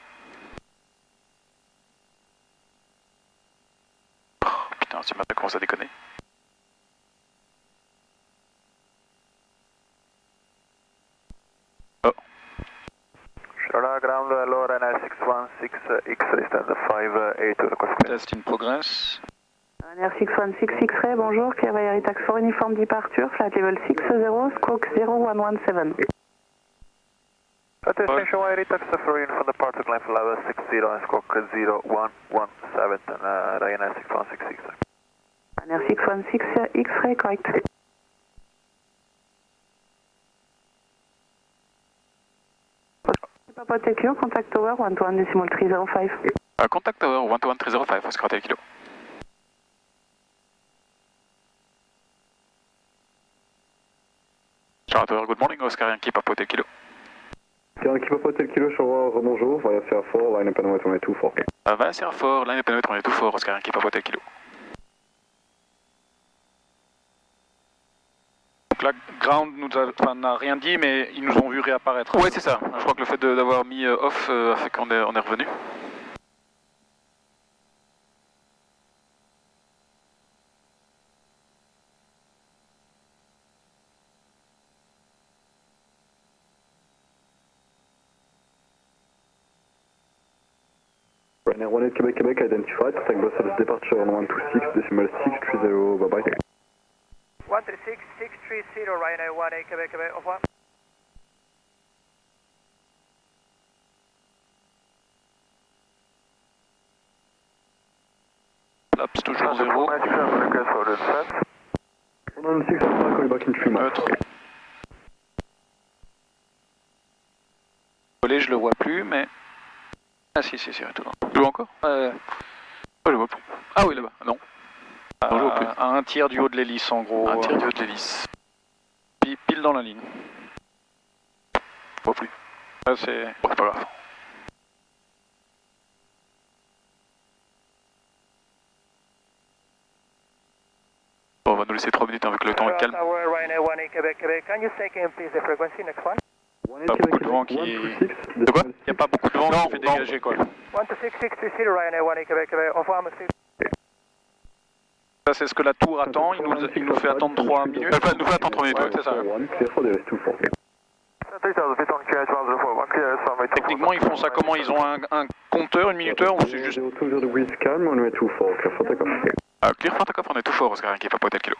Speaker 6: Oh, putain, ce matin commence à déconner. Oh.
Speaker 3: Sharla ground low Ryanair 616 X-ray stand 582 request.
Speaker 4: Test in progress.
Speaker 8: Ryanair 616 X-ray, bonjour, clear via tax for uniform departure, flight level 60, squawk 0117.
Speaker 3: Attention, Ryanair taxi for uniform departure, climb for level 60 and squawk 0117, Ryanair 616 X-ray.
Speaker 8: Ryanair 616 X-ray, correct. Papa Hotel Kilo, contact tower 121.305.
Speaker 6: Contact tower 121.305, Oscar Hotel Kilo. Charles Tower, good morning, Oscar Yankee Papa Hotel Kilo.
Speaker 3: Yankee Papa Hotel Kilo, bonjour, via Sierra 4, line up and runway 24.
Speaker 6: Va Sierra 4, line up and runway 24, Oscar Yankee Papa Hotel Kilo.
Speaker 4: Donc la ground n'a rien dit, mais ils nous ont vu réapparaître.
Speaker 6: Ouais, c'est ça. Je crois que le fait d'avoir mis off a fait qu'on est revenu.
Speaker 3: Ryanair 18 Quebec Quebec identified, take bus service departure on 126.630, bye bye.
Speaker 5: 136-630, Ryanair 18 Quebec Quebec, au revoir.
Speaker 4: Laps toujours 0.
Speaker 3: 196 Alpha, call back in 3
Speaker 4: Neutre. Volé, je le vois plus, mais... Ah si, c'est tout.
Speaker 6: Tu le vois encore? Je le vois plus. Ah oui, là-bas, non. Non, je le vois plus.
Speaker 4: À un tiers du haut de l'hélice, en gros.
Speaker 6: Un tiers du haut de l'hélice.
Speaker 4: Pile dans la ligne.
Speaker 6: Je vois plus.
Speaker 4: Ah, c'est...
Speaker 6: Bon, c'est pas grave. Bon, on va nous laisser 3 minutes avec le temps calme. Pas beaucoup de vent qui... De quoi?
Speaker 4: Il n'y a pas beaucoup de vent qui fait dégager, quoi.
Speaker 5: 126-630, Ryanair 18 Quebec Quebec, au revoir, monsieur.
Speaker 4: Ça, c'est ce que la tour attend. Il nous fait attendre 3 minutes.
Speaker 6: Elle nous fait attendre 3 minutes, ouais.
Speaker 4: C'est ça.
Speaker 3: clear for the rest 24.
Speaker 4: Techniquement, ils font ça comment? Ils ont un compteur, une minuteur, ou c'est juste...
Speaker 3: 20 degrees calm, runway 24, clear for takeoff.
Speaker 6: Clear for takeoff, on est tout fort, Oscar Yankee Papa Hotel Kilo.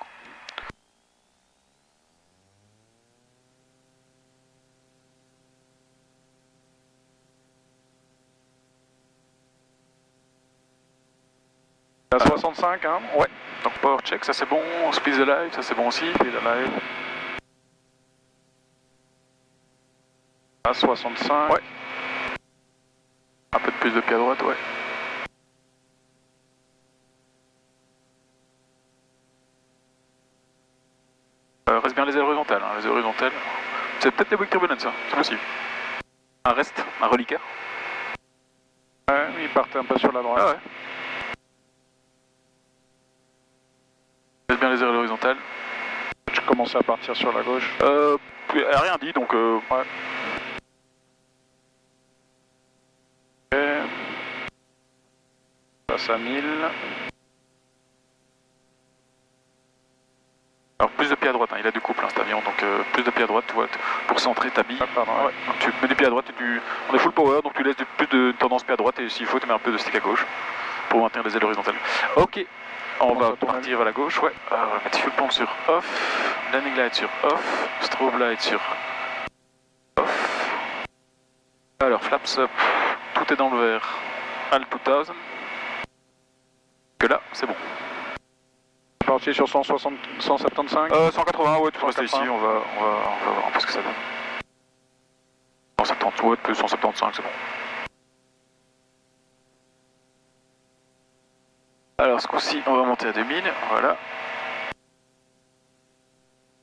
Speaker 4: À 65, hein?
Speaker 6: Ouais. Donc power check, ça c'est bon. Split the live, ça c'est bon aussi.
Speaker 4: Split the live. À 65.
Speaker 6: Ouais. Un peu de plus de pied à droite, ouais. Reste bien les ailes horizontales, hein. Les ailes horizontales. C'est peut-être des wake turbulence, ça, c'est possible. Un reste, un reliquaire.
Speaker 4: Ouais, il partait un peu sur la droite.
Speaker 6: Ah ouais. Reste bien les ailes horizontales.
Speaker 4: Je commençais à partir sur la gauche.
Speaker 6: Elle a rien dit, donc
Speaker 4: ouais. Ok. Passe à 1000.
Speaker 6: Alors plus de pied à droite, hein, il a du couple, hein, cet avion, donc plus de pied à droite, tu vois, pour centrer ta bille.
Speaker 4: Ah, pardon,
Speaker 6: ouais. Donc, tu mets du pied à droite et on est full power, donc tu laisses plus de tendance pied à droite et s'il faut tu mets un peu de stick à gauche pour maintenir les ailes horizontales. Ok, on va partir à la gauche, ouais. On va mettre fuel pump sur off, landing light sur off, strobe light sur off. Alors flaps up, tout est dans le vert. Alt 2000. Que là, c'est bon.
Speaker 4: Parti sur 160, 175
Speaker 6: 180, ouais, tu peux rester ici, on va voir un peu ce que ça donne. 170, ouais, plus 175, c'est bon. Alors, ce coup-ci, on va monter à 2000, voilà.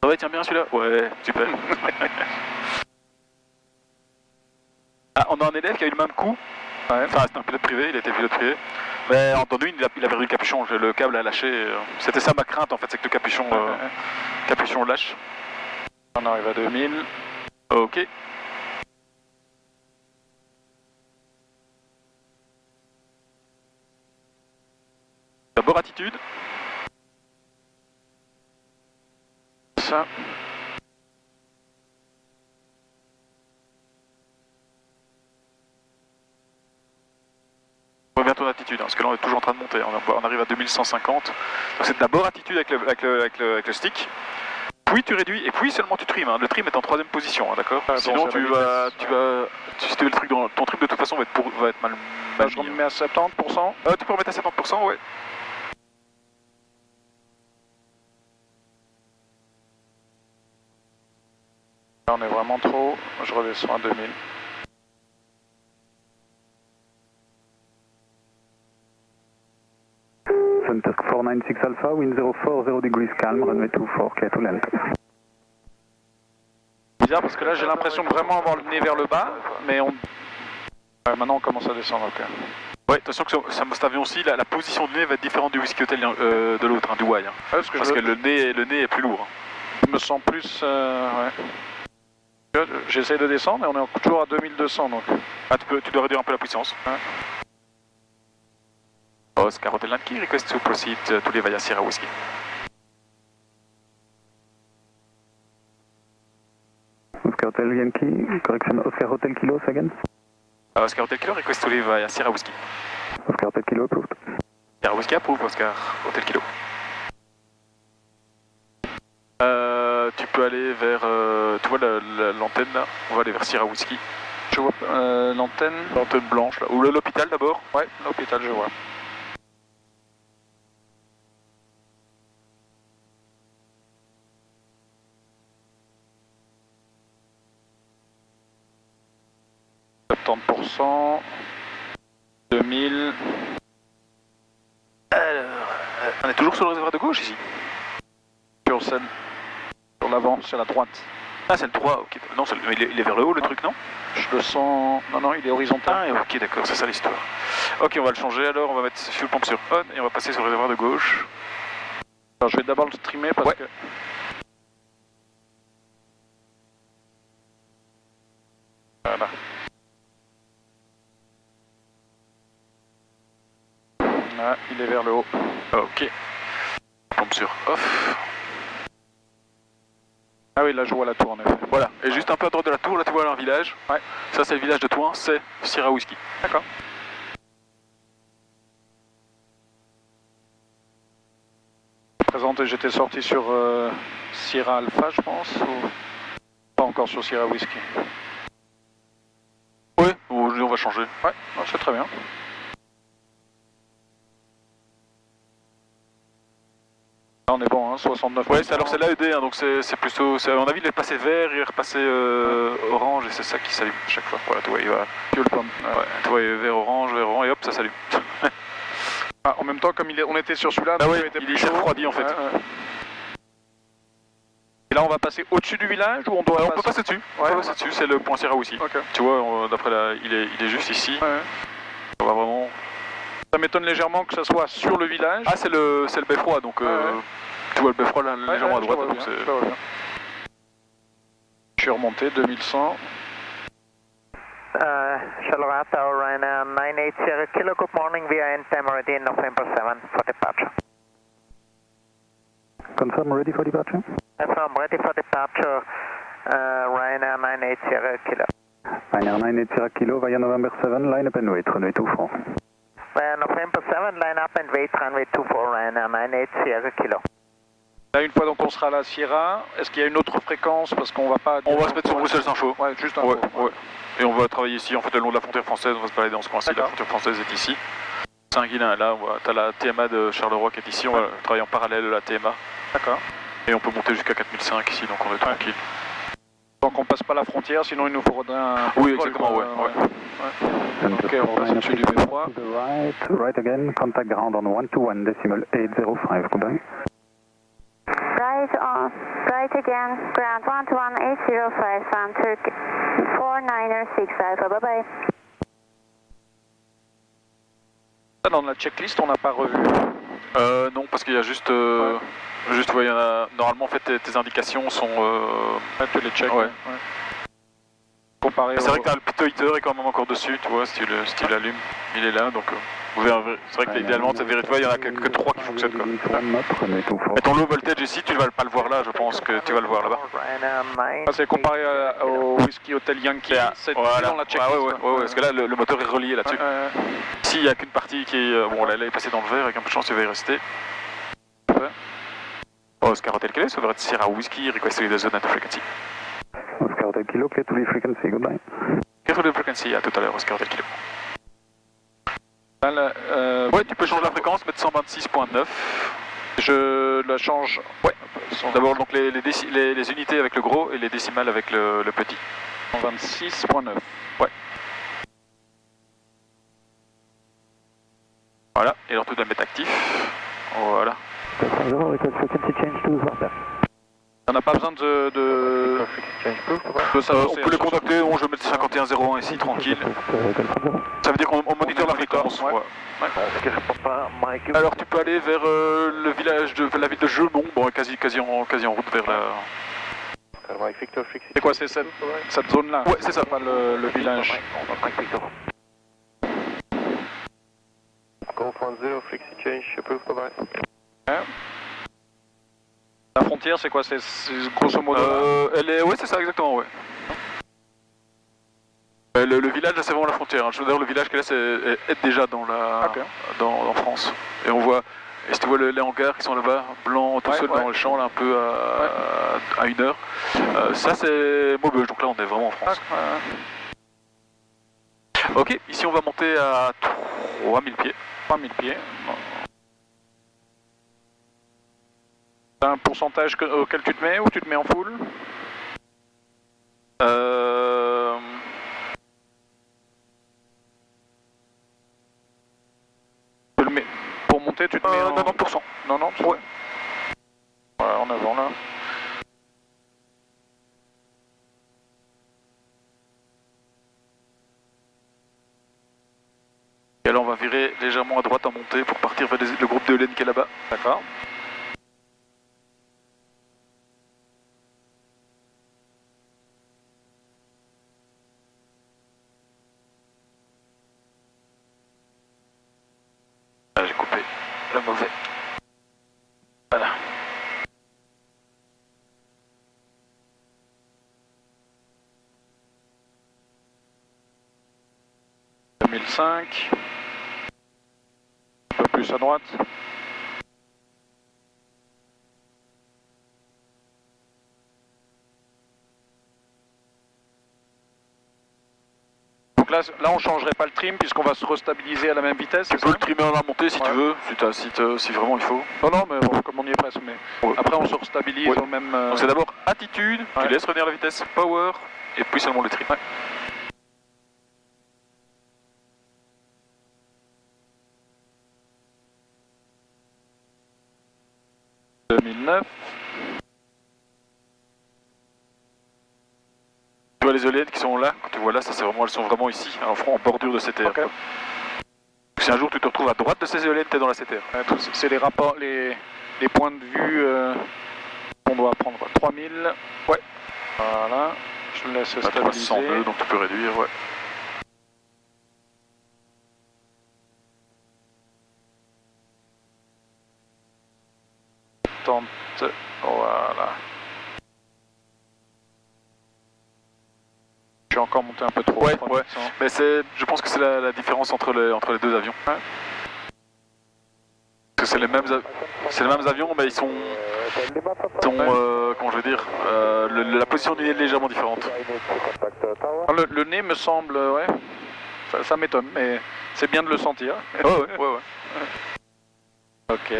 Speaker 6: Ça va, il tient bien celui-là? Ouais, super. Ah, on a un élève qui a eu le même coup. Ouais. Enfin, c'était un pilote privé, il était pilote privé. Mais en entendu, il a perdu le capuchon, le câble a lâché. C'était ça ma crainte en fait, c'est que le capuchon lâche.
Speaker 4: On arrive à 2000.
Speaker 6: Ok. D'abord attitude.
Speaker 4: Ça.
Speaker 6: Reviens ton attitude, hein, parce que là on est toujours en train de monter, on arrive à 2150. Donc c'est d'abord attitude avec le stick, puis tu réduis, et puis seulement tu trimes. Hein. Le trim est en 3ème position, hein, d'accord? Sinon si tu veux le truc dans ton trim de toute façon va être mal
Speaker 4: Là, je remets à 70%.
Speaker 6: Tu peux remettre à 70%, ouais.
Speaker 4: Là on est vraiment trop, je redescends à 2000.
Speaker 2: Suntuck 496 Alpha, wind 040 degrees calm, runway 24, clear to land.
Speaker 4: bizarre parce que là j'ai l'impression de vraiment avoir le nez vers le bas, mais on... Ouais, maintenant on commence à descendre, ok.
Speaker 6: Ouais, attention que cet avion aussi, la position du nez va être différente du Whiskey Hotel de l'autre, hein, du Y. Hein.
Speaker 4: Ouais,
Speaker 6: parce que le nez est plus lourd. Hein.
Speaker 4: Je me sens plus... ouais. J'essaie de descendre et on est toujours à 2200 donc.
Speaker 6: Ah, tu dois réduire un peu la puissance.
Speaker 4: Ouais.
Speaker 6: Oscar Hotel Yankee, request to proceed to Levaya Sierra Whiskey.
Speaker 2: Oscar Hotel Yankee, correction, Oscar Hotel Kilo again.
Speaker 6: Oscar Hotel Kilo, request to Levaya Sierra Whiskey.
Speaker 2: Oscar Hotel Kilo approved.
Speaker 6: Sierra Whiskey approved, Oscar Hotel Kilo. Tu peux aller vers, tu vois l'antenne là, on va aller vers Sierra Whiskey.
Speaker 4: Je vois l'antenne.
Speaker 6: L'antenne blanche là, ou l'hôpital d'abord.
Speaker 4: Ouais, l'hôpital je vois. %, 2000.
Speaker 6: Alors, on est toujours sur le réservoir de gauche ici.
Speaker 4: Sur scène. Sur l'avant, c'est la droite.
Speaker 6: Ah, c'est le 3, ok. Non, il est vers le haut le truc, non?
Speaker 4: Je le sens. Non, il est horizontal.
Speaker 6: Ah, ok, d'accord, c'est ça l'histoire. Ok, on va le changer alors, on va mettre fuel pump sur on et on va passer sur le réservoir de gauche.
Speaker 4: Alors, je vais d'abord le streamer parce que. Voilà. Ah, il est vers le haut.
Speaker 6: Ok. Pompe sur off.
Speaker 4: Ah oui, là je vois la tour en effet.
Speaker 6: Voilà, et juste un peu à droite de la tour, là tu vois un village.
Speaker 4: Ouais.
Speaker 6: Ça c'est le village de Touin, c'est Sierra Whiskey.
Speaker 4: D'accord. Présenté, j'étais sorti sur Sierra Alpha je pense, ou pas encore sur Sierra Whiskey.
Speaker 6: Oui, aujourd'hui on va changer.
Speaker 4: Ouais, c'est très bien. Là, on est bon, hein, 69.
Speaker 6: Ouais, alors c'est l'AED, hein, donc c'est plutôt, à mon avis il est passé vert, il est repassé orange et c'est ça qui s'allume à chaque fois. Voilà, tu vois, il va...
Speaker 4: Fuel pump.
Speaker 6: Ouais, tu vois, vert, orange et hop, ça s'allume.
Speaker 4: Ah, en même temps, comme on était sur celui-là,
Speaker 6: ah ouais, il s'est refroidi en fait.
Speaker 4: Ouais. Et là, on va passer au-dessus du village ou on doit
Speaker 6: on peut passer dessus.
Speaker 4: Ouais,
Speaker 6: on peut passer dessus, c'est le point Sierra Whiskey.
Speaker 4: Okay.
Speaker 6: Tu vois, d'après il est juste ici.
Speaker 4: Ouais.
Speaker 6: On va vraiment...
Speaker 4: Ça m'étonne légèrement que ça soit sur le village.
Speaker 6: Ah, c'est le beffroi, donc tu vois le beffroi là, légèrement à droite. Donc
Speaker 4: je suis remonté, 2100.
Speaker 5: Charleroi Tower, Ryanair 980 Kilo, good morning, we are in Meridian, November 7 for departure.
Speaker 2: Confirm, ready for departure?
Speaker 5: Confirm, ready for departure, Ryanair 980 Kilo.
Speaker 2: Ryanair 980 Kilo via November 7, line up and wait, runway 24.
Speaker 5: November 7, line up and wait, runway 24, Ryanair 980 Kilo.
Speaker 4: Là, une fois donc on sera à la Sierra, est-ce qu'il y a une autre fréquence parce qu'on va pas...
Speaker 6: On va se mettre sur Bruxelles-Saint-Chaud.
Speaker 4: Ouais, juste un
Speaker 6: peu. Ouais. Et on va travailler ici, en fait, le long de la frontière française, on va se balader dans ce coin-ci, la frontière française est ici. Saint-Guilain, là, tu as la TMA de Charleroi qui est ici, on va travailler en parallèle de la TMA.
Speaker 4: D'accord.
Speaker 6: Et on peut monter jusqu'à 4005 ici, donc on est tranquille.
Speaker 4: Donc on passe pas la frontière, sinon il nous faudrait un...
Speaker 6: Oui, exactement, ouais.
Speaker 4: Ok, on passe au-dessus du B3.
Speaker 2: Right again, contact ground on 121.805, goodbye.
Speaker 10: Right again, ground 121.805, Turkey 49er6 Alpha, bye bye.
Speaker 4: Ça, dans la checklist, on n'a pas revu.
Speaker 6: Non, parce qu'il y a juste... Juste, ouais, il y en a... Normalement, en fait, tes indications sont...
Speaker 4: Tu les checks.
Speaker 6: Ouais.
Speaker 4: Comparé
Speaker 6: c'est vrai que le pitoiteur est quand même encore dessus, tu vois, si tu l'allumes, il est là, donc... C'est vrai que idéalement, cette vérifier, il y en a que 3 qui fonctionnent, quoi. Et ton low voltage ici, tu ne vas pas le voir là, je pense que tu vas le voir là-bas.
Speaker 4: C'est comparé au Whiskey Hotel Yankee, c'est
Speaker 6: voilà.
Speaker 4: dans la checklist.
Speaker 6: Ouais, parce que là, le moteur est relié là-dessus. Ici, il n'y a qu'une partie qui est... Bon, là, elle est passée dans le vert, avec un peu de chance, il va y rester. Oscar Hotel Kilo, ça devrait être Sierra Whiskey, request to the zone at the frequency.
Speaker 2: Oscar Hotel Kilo, clear to the frequency, goodbye.
Speaker 6: Clear to the frequency, à tout à l'heure, Oscar Hotel Kilo. Ouais, tu peux changer la fréquence, mettre 126.9.
Speaker 4: Je la change. Ouais.
Speaker 6: D'abord donc les unités avec le gros et les décimales avec le petit.
Speaker 4: 126.9.
Speaker 6: Ouais. Voilà, et alors tout doit mettre actif. Voilà.
Speaker 4: On n'a pas besoin de
Speaker 6: On peut les contacter, je vais mettre 5101 ici, tranquille. Ça veut dire qu'on moniteur la fréquence. Ouais. Alors tu peux aller vers le village la ville de Gemont, bon, quasi en route vers la...
Speaker 4: C'est quoi, c'est cette zone-là?
Speaker 6: Ouais, c'est ça.
Speaker 4: Pas le village.
Speaker 3: Golf 10, Flexi change, approved, bye bye.
Speaker 4: La frontière, c'est quoi? C'est grosso modo
Speaker 6: ouais, c'est ça, exactement, ouais. Le village, là, c'est vraiment la frontière. Hein. D'ailleurs, le village qu'elle est déjà dans dans France. Et on voit, si tu vois les hangars qui sont là-bas, blancs, tout seul dans le champ, là, un peu à 1 heure. Ça, c'est Maubeuge, donc là, on est vraiment en France. Ok, ici, on va monter à 3000 pieds.
Speaker 4: 3000 pieds. T'as un pourcentage auquel tu te mets ou tu te mets en full? Pour monter, tu te mets en...
Speaker 6: 90%.
Speaker 4: 90%? Ouais. Ouais, en avant là.
Speaker 6: Et là, on va virer légèrement à droite en montée pour partir vers le groupe d'éoliennes qui est là-bas.
Speaker 4: D'accord.
Speaker 6: J'ai coupé le mauvais. Voilà.
Speaker 4: « 2005. Un peu plus à droite. Donc là, on changerait pas le trim puisqu'on va se restabiliser à la même vitesse.
Speaker 6: Tu peux le trimer à la montée si tu veux, si vraiment il faut.
Speaker 4: Non, mais bon, comme on y est presque. Mais après, on se restabilise au même.
Speaker 6: Donc c'est d'abord attitude, tu laisses revenir la vitesse, power, et puis seulement le trim.
Speaker 4: 2009.
Speaker 6: Tu vois les éoliennes qui sont là, quand tu vois là, elles sont vraiment ici, en bordure de CTR. Okay. Si un jour tu te retrouves à droite de ces éoliennes, tu es dans la CTR.
Speaker 4: C'est les rapports, les points de vue qu'on doit prendre. 3000.
Speaker 6: Ouais.
Speaker 4: Voilà. Je laisse stabiliser.
Speaker 6: 302, donc tu peux réduire, ouais.
Speaker 4: Voilà. Je suis encore monté un peu trop.
Speaker 6: Ouais. Mais je pense que c'est la différence entre les deux avions. Ouais. Parce que c'est les mêmes avions, mais ils sont comment je veux dire, la position du nez est légèrement différente.
Speaker 4: Le nez me semble, ouais, ça m'étonne, mais c'est bien de le sentir.
Speaker 6: Ouais.
Speaker 4: Ok.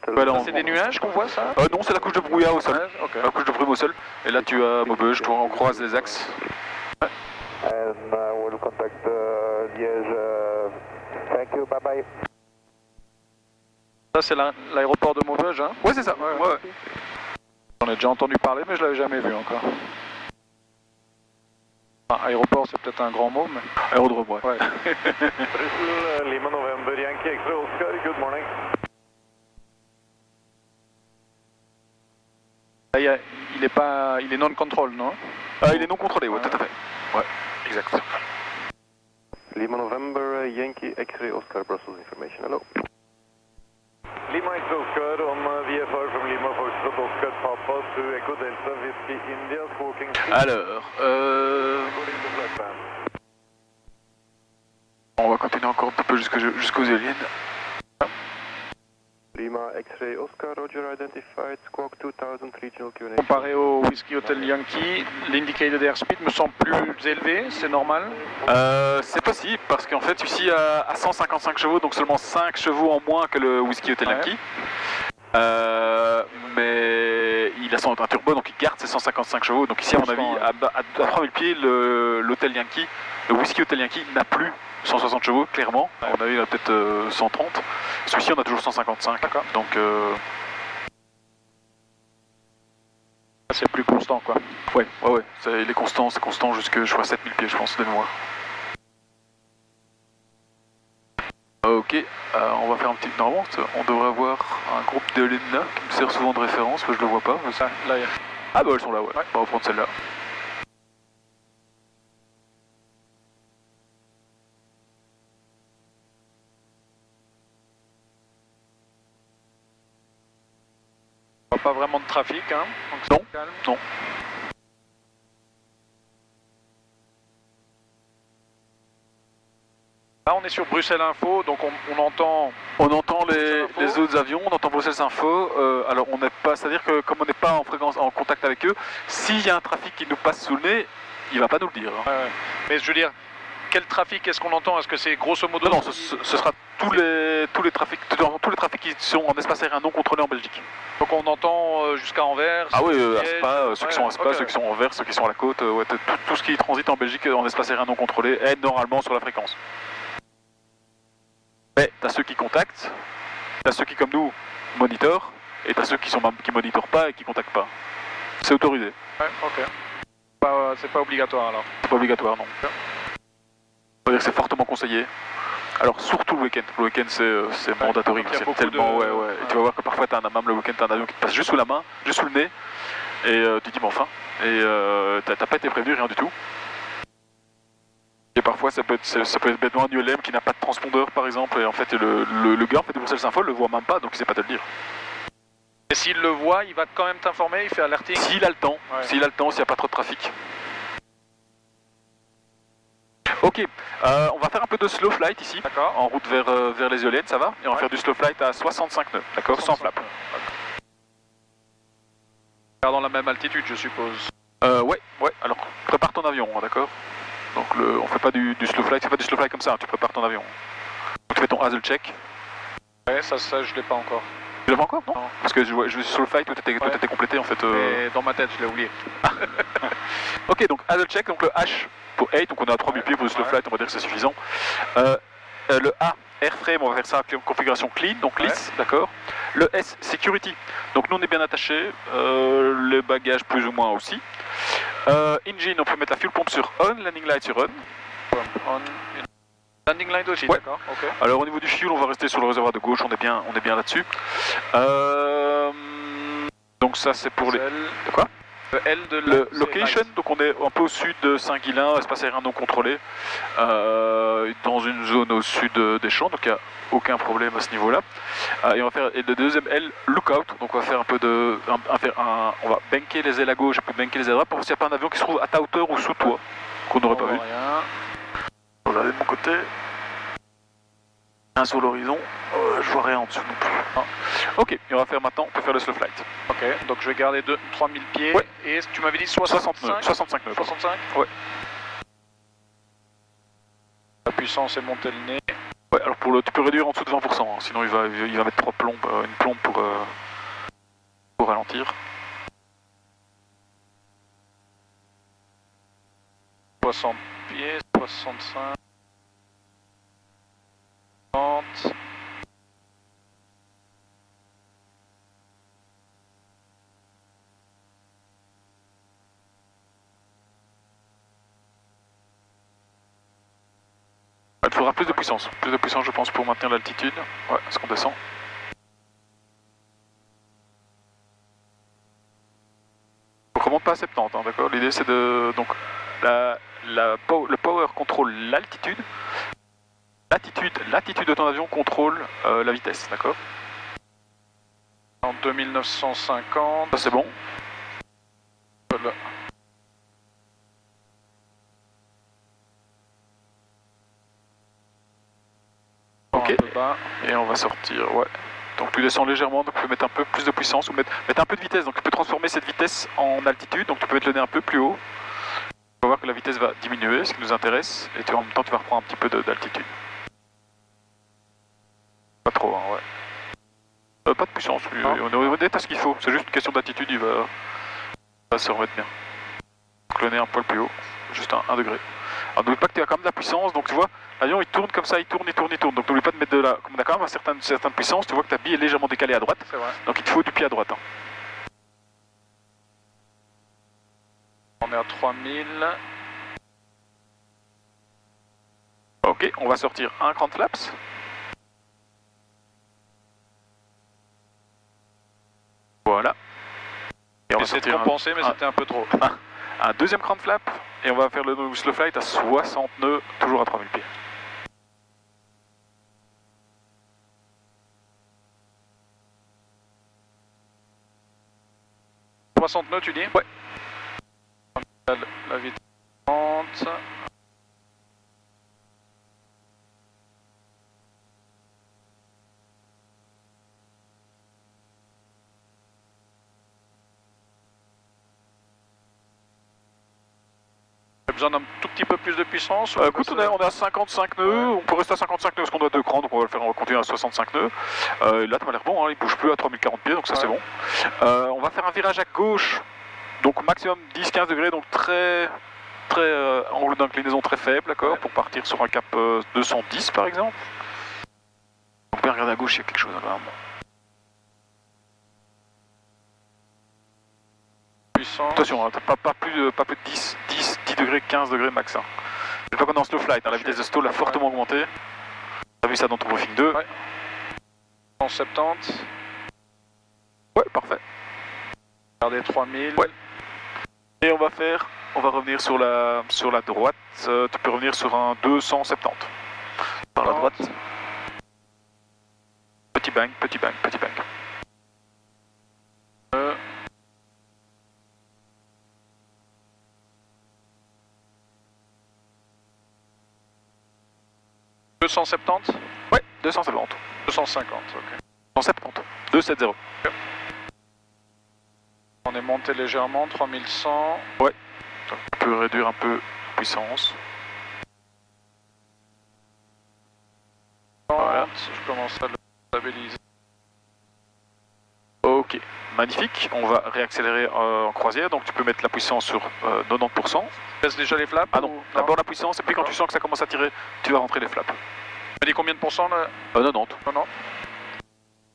Speaker 6: Voilà,
Speaker 4: c'est des nuages qu'on voit ça?
Speaker 6: Non, c'est la couche de brouillard au sol.
Speaker 4: Okay.
Speaker 6: La couche de brume au sol. Et là tu as Maubeuge, on croise les axes.
Speaker 3: Ouais. And we'll contact Liège. Thank you, bye bye.
Speaker 4: Ça c'est l'aéroport de Maubeuge, hein?
Speaker 6: Ouais, c'est ça. Ouais.
Speaker 4: J'en ai déjà entendu parler, mais je l'avais jamais vu encore. Enfin, aéroport, c'est peut-être un grand mot, mais...
Speaker 6: Aérodrome, ouais.
Speaker 3: Bristol, Lima November, Yankee X-ray Oscar, good morning.
Speaker 4: Il est non-control, non?
Speaker 6: Il est non contrôlé, ouais, tout à fait. Ouais, exact.
Speaker 3: Lima November, Yankee X-ray Oscar, Brussels information, hello. Lima X-ray Oscar on VFR from Lima Foxtrot Oscar Papa to Echo Delta Whiskey India, smoking.
Speaker 6: Alors, on va continuer encore un petit peu jusqu'aux éoliennes.
Speaker 3: Lima X-ray Oscar, Roger, identified, Squawk 2000, regional Q&A.
Speaker 4: Comparé au Whiskey Hotel Yankee, l'indicated airspeed me semble plus élevé, c'est normal?
Speaker 6: C'est possible, parce qu'en fait, ici à 155 chevaux, donc seulement 5 chevaux en moins que le Whiskey Hotel Yankee. Mais il a un turbo, donc il garde ses 155 chevaux. Donc ici, à mon avis, à 3000 pieds, l'Hotel Yankee, le Whiskey Hotel Yankee n'a plus 160 chevaux, clairement. À mon avis, il a peut-être 130. Celui-ci, on a toujours 155. Donc,
Speaker 4: C'est plus constant quoi.
Speaker 6: Ouais, il est constant, c'est constant jusque je crois 7000 pieds je pense de mémoire. Ok, on va faire un petit... Normalement, on devrait avoir un groupe de l'ENA qui me sert souvent de référence, mais je le vois pas. Mais ça...
Speaker 4: Là,
Speaker 6: Ah bah elles sont là, ouais. On va prendre celle-là.
Speaker 4: Pas vraiment de trafic, hein. Donc
Speaker 6: non,
Speaker 4: calme.
Speaker 6: non.
Speaker 4: Là on est sur Bruxelles Info, donc on entend...
Speaker 6: On entend les autres avions, on entend Bruxelles Info, alors on n'est pas, c'est-à-dire que comme on n'est pas en contact avec eux, s'il y a un trafic qui nous passe sous le nez, il va pas nous le dire. Hein.
Speaker 4: Ouais. Mais je veux dire, quel trafic est-ce qu'on entend? Est-ce que c'est grosso modo...
Speaker 6: Non, ce sera tous les trafics qui sont en espace aérien non contrôlé en Belgique.
Speaker 4: Donc on entend jusqu'à Anvers?
Speaker 6: Ah oui, à Spa, ceux qui sont à Spa, ceux qui sont à Anvers, ceux qui sont à la côte, tout ce qui transite en Belgique en espace aérien non contrôlé est normalement sur la fréquence. Mais t'as ceux qui contactent, t'as ceux qui comme nous monitorent, et t'as ceux qui monitorent pas et qui contactent pas. C'est autorisé.
Speaker 4: Ouais, ok. C'est pas obligatoire alors?
Speaker 6: C'est pas obligatoire, non. On va dire que c'est fortement conseillé. Alors surtout le week-end. Le week-end c'est mandatory. C'est tellement, Et tu vas voir que parfois t'as même le week-end t'as un avion qui te passe juste sous la main, juste sous le nez, et tu dis mais enfin, et t'as pas été prévenu, rien du tout. Et parfois ça peut être bêtement un ULM qui n'a pas de transpondeur par exemple, et en fait le gars en fait de Bruxelles Info le voit même pas, donc il sait pas te le dire.
Speaker 4: Et s'il le voit, il va quand même t'informer, il fait alerting?
Speaker 6: S'il a le temps, s'il n'y a pas trop de trafic. Ok, on va faire un peu de slow flight ici, en route vers les éoliennes, ça va? Et on va faire du slow flight à 65 nœuds, d'accord? Sans flap.
Speaker 4: Gardons la même altitude, je suppose.
Speaker 6: Ouais, alors prépare ton avion, d'accord? Donc on fait pas du slow flight, c'est pas du slow flight comme ça, hein, tu prépares ton avion. Donc tu fais ton hazel check.
Speaker 4: Ouais, ça je l'ai pas encore.
Speaker 6: Tu l'as pas encore? Non, parce que je suis slow flight, tout était complété en fait.
Speaker 4: Mais dans ma tête, je l'ai oublié.
Speaker 6: Ok, donc hazel check, donc le H pour 8, donc on est à 3000 pieds pour le slow flight, on va dire que c'est suffisant. Le A, airframe, on va faire ça en configuration clean, donc lisse, d'accord. Le S, security, donc nous on est bien attachés, les bagages plus ou moins aussi. Engine, on peut mettre la fuel pompe sur on, landing light sur on.
Speaker 4: Landing light aussi, d'accord, ok.
Speaker 6: Alors au niveau du fuel, on va rester sur le réservoir de gauche, on est bien là-dessus. Donc ça c'est pour les... De quoi? Le location, donc on est un peu au sud de Saint-Guilain, espace aérien non contrôlé, dans une zone au sud des champs, donc il n'y a aucun problème à ce niveau-là. Et on va faire le deuxième L, lookout, donc on va faire un peu de... on va banker les ailes à gauche et puis banker les ailes à droite pour voir s'il n'y a pas un avion qui se trouve à ta hauteur ou sous toi, qu'on n'aurait pas vu. Regardez de mon côté. Un sur l'horizon, je vois rien en dessous non plus. Ah. Ok, et on va faire maintenant, on peut faire le slow flight.
Speaker 4: Ok, donc je vais garder 3000 pieds, et tu m'avais dit 65 nœuds.
Speaker 6: 65 nœuds.
Speaker 4: 65 ?
Speaker 6: Ouais.
Speaker 4: La puissance est montée le nez.
Speaker 6: Ouais, alors tu peux réduire en dessous de 20%, hein, sinon il va mettre 3 plombes, une plombe pour ralentir.
Speaker 4: 60 pieds, 65... 30...
Speaker 6: Il faudra plus de puissance je pense pour maintenir l'altitude. Ouais, est-ce qu'on descend? Donc on remonte pas à 70, hein, d'accord? L'idée c'est de... Donc le power contrôle l'altitude. L'attitude de ton avion contrôle la vitesse, d'accord?
Speaker 4: En 2950...
Speaker 6: Ça c'est bon.
Speaker 4: Voilà.
Speaker 6: Ok, et on va sortir, ouais. Donc tu descends légèrement, donc tu peux mettre un peu plus de puissance ou mettre un peu de vitesse. Donc tu peux transformer cette vitesse en altitude, donc tu peux mettre le nez un peu plus haut. Tu vas voir que la vitesse va diminuer, ce qui nous intéresse, et en même temps tu vas reprendre un petit peu d'altitude. Pas trop, hein, ouais. Pas de puissance, on est à ce qu'il faut, c'est juste une question d'attitude, il va se remettre bien. Donc le nez un poil plus haut, juste 1 degré. Alors n'oublie pas que tu as quand même de la puissance, donc tu vois, l'avion il tourne comme ça, il tourne. Donc n'oublie pas de mettre de la... Comme on a quand même une certaine puissance, tu vois que ta bille est légèrement décalée à droite, donc il te faut du pied à droite. Hein.
Speaker 4: On est à 3000.
Speaker 6: Ok, on va sortir un grand flaps. Voilà. Et on va
Speaker 4: J'essaie de
Speaker 6: sortir
Speaker 4: compenser, mais c'était un peu trop.
Speaker 6: un deuxième grand flap et on va faire le slow flight à 60 nœuds, toujours à 3000 pieds.
Speaker 4: « 60 nœuds, tu dis ?»
Speaker 6: Ouais.
Speaker 4: La vitesse 30. Besoin d'un tout petit peu plus de puissance
Speaker 6: Écoute, on est à 55 nœuds, on peut rester à 55 nœuds parce qu'on doit 2 crans, donc on va continuer à 65 nœuds. Là, ça m'a l'air bon, hein, il bouge plus à 3040 pieds, donc ça c'est bon. On va faire un virage à gauche, donc maximum 10-15 degrés, donc très angle d'inclinaison très faible, d'accord, pour partir sur un cap 210 par exemple. On peut regarder à gauche, il y a quelque chose là. Attention, hein, pas plus de 10 degrés, 15 degrés max. Hein. C'est pas comme dans slow flight, hein, la vitesse de stall a fortement augmenté. T'as vu ça dans ton briefing 2.
Speaker 4: 170.
Speaker 6: Ouais, parfait.
Speaker 4: Regardez 3000.
Speaker 6: Ouais. Et on va revenir sur la droite. Tu peux revenir sur un 270. Par la droite. Petit bang, petit bang, petit bang.
Speaker 4: 270.
Speaker 6: Ouais, 270.
Speaker 4: 250, ok.
Speaker 6: 270. 270.
Speaker 4: Okay. On est monté légèrement, 3100.
Speaker 6: Ouais. Donc, on peut réduire un peu la puissance.
Speaker 4: Voilà. Je commence à le stabiliser.
Speaker 6: Ok, magnifique. On va réaccélérer en croisière, donc tu peux mettre la puissance sur 90%.
Speaker 4: Baisse déjà les flaps?
Speaker 6: Ah non, d'abord la puissance, et puis quand tu sens que ça commence à tirer, tu vas rentrer les flaps.
Speaker 4: Tu m'as dit combien de pourcents là?
Speaker 6: 90.
Speaker 4: 90.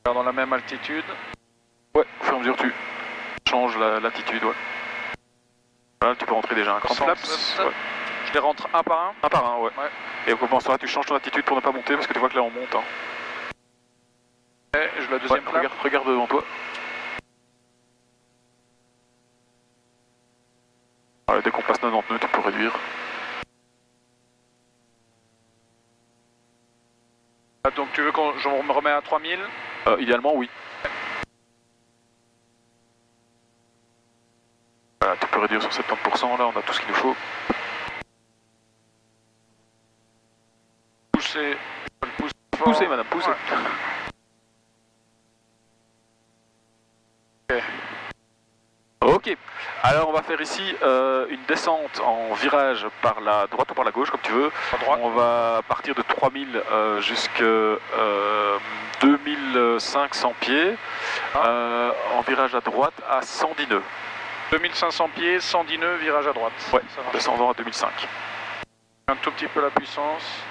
Speaker 4: Dans la même altitude.
Speaker 6: Ouais, au fur et à mesure tu changes l'attitude, ouais. Voilà, tu peux rentrer déjà un grand flaps. Ouais.
Speaker 4: Je les rentre un par un?
Speaker 6: Un par un, ouais. Et au commencement, tu changes ton attitude pour ne pas monter, parce que tu vois que là on monte. Hein.
Speaker 4: Et je la deuxième flap.
Speaker 6: Regarde devant toi. Allez, dès qu'on passe 90 nœuds, tu peux réduire.
Speaker 4: Ah, donc tu veux que je me remets à 3000?
Speaker 6: Idéalement, oui. Voilà, tu peux réduire sur 70%, là on a tout ce qu'il nous faut.
Speaker 4: Poussez.
Speaker 6: Poussez, madame, poussez.
Speaker 4: Ouais.
Speaker 6: Ok, alors on va faire ici une descente en virage par la droite ou par la gauche, comme tu veux. On va partir de 3000 jusqu'à 2500 pieds, en virage à droite à 110 nœuds.
Speaker 4: 2500 pieds, 110 nœuds, virage à droite.
Speaker 6: Ouais, descendant à 2005.
Speaker 4: Un tout petit peu la puissance.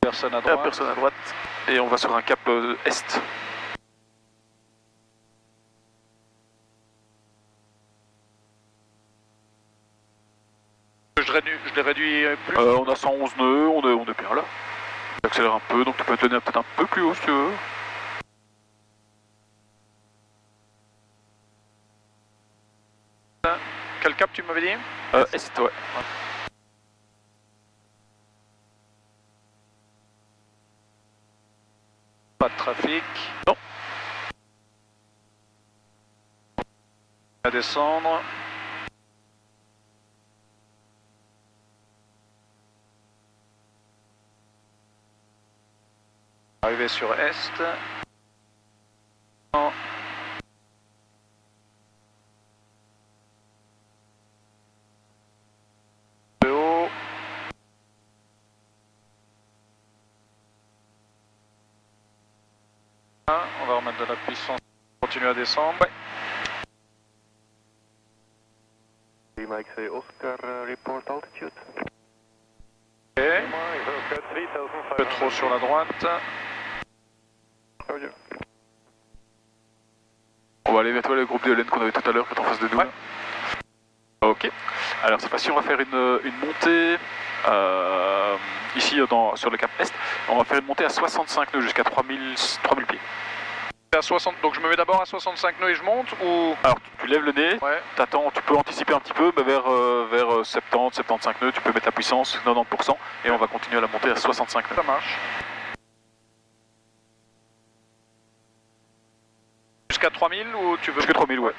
Speaker 4: Personne à droite.
Speaker 6: Personne à droite. Et on va sur un cap est.
Speaker 4: Je les réduis plus.
Speaker 6: On a 111 nœuds, on est bien là. J'accélère un peu, donc tu peux te donner peut-être un peu plus haut si tu veux.
Speaker 4: Quel cap tu m'avais dit?
Speaker 6: Est, ouais.
Speaker 4: Pas de trafic.
Speaker 6: Non.
Speaker 4: À descendre. Arriver sur Est. Non. De haut. On va remettre de la puissance. Continuer à descendre. Ouais.
Speaker 3: Lima X-ray Oscar, report altitude.
Speaker 4: Ok. Un peu trop sur la droite.
Speaker 6: On va aller vers toi le groupe d'éoliennes qu'on avait tout à l'heure, qui est en face de nous. Ouais. Ok. Alors cette fois-ci, on va faire une montée ici sur le cap Est. On va faire une montée à 65 nœuds jusqu'à 3000 pieds.
Speaker 4: À 60, donc je me mets d'abord à 65 nœuds et je monte ou...
Speaker 6: Alors tu lèves le nez, t'attends, tu peux anticiper un petit peu, mais vers 70, 75 nœuds, tu peux mettre la puissance 90% et on va continuer à la monter à 65 nœuds.
Speaker 4: Ça marche. Jusqu'à 3000 ou tu veux...
Speaker 6: Jusqu'à 3000, ouais.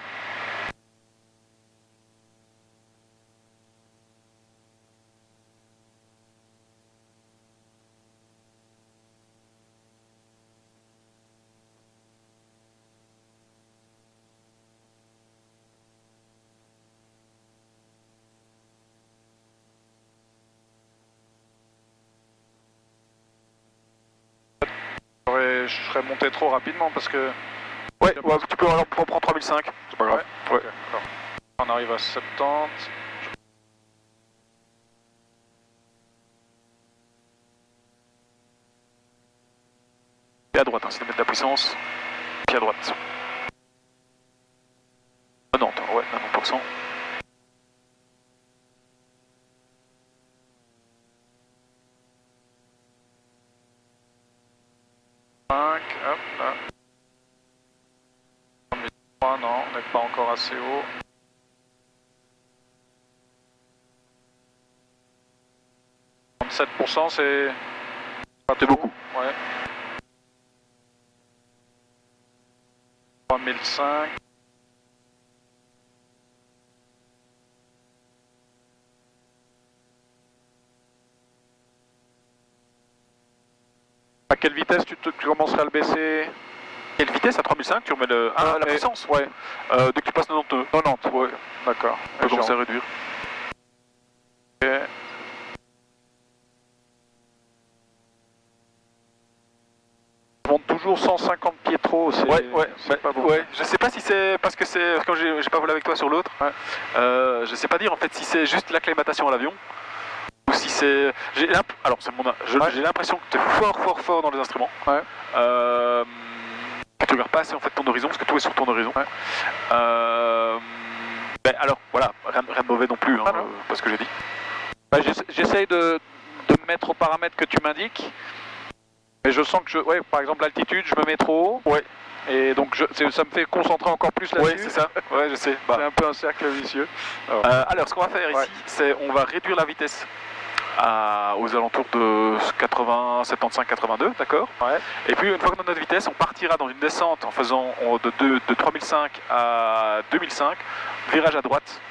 Speaker 4: Je serais monté trop rapidement parce que...
Speaker 6: Ouais, tu peux alors prendre 3005, c'est pas grave. Ouais.
Speaker 4: Okay. Alors, on arrive à 70.
Speaker 6: Et à droite, c'est de mettre la puissance. Puis à droite. 90, ouais, 90%.
Speaker 4: Hop là. 3, non, on n'est pas encore assez haut. « 37%, c'est...
Speaker 6: C'est beaucoup.
Speaker 4: Ouais. 3005. À quelle vitesse tu commencerais à le baisser?
Speaker 6: Quelle vitesse à 3005 tu remets la puissance?
Speaker 4: Ouais.
Speaker 6: Dès que tu passes 90.
Speaker 4: 90, ouais. D'accord.
Speaker 6: On peut commencer à réduire.
Speaker 4: Ok. Je monte toujours 150 pieds trop, c'est pas bon.
Speaker 6: Ouais, je sais pas si c'est parce que c'est... Quand j'ai pas volé avec toi sur l'autre, je sais pas dire en fait si c'est juste l'acclimatation à l'avion ou si c'est... Alors j'ai l'impression que tu es fort dans les instruments.
Speaker 4: Ouais.
Speaker 6: Tu regardes pas assez en fait ton horizon parce que tout est sur ton horizon. Ouais. Alors voilà, rien de mauvais non plus, hein, pas ce que j'ai dit.
Speaker 4: Bah, j'essaye de me mettre aux paramètres que tu m'indiques, mais je sens que par exemple l'altitude, je me mets trop haut.
Speaker 6: Ouais.
Speaker 4: Et donc ça me fait concentrer encore plus là-dessus.
Speaker 6: Oui, c'est ça. Ouais, je sais.
Speaker 4: C'est un peu un cercle vicieux.
Speaker 6: Alors ce qu'on va faire ici, c'est on va réduire la vitesse aux alentours de 80, 75, 82, d'accord.
Speaker 4: Ouais.
Speaker 6: Et puis une fois qu'on a notre vitesse, on partira dans une descente en faisant de 3005 à 2005, virage à droite.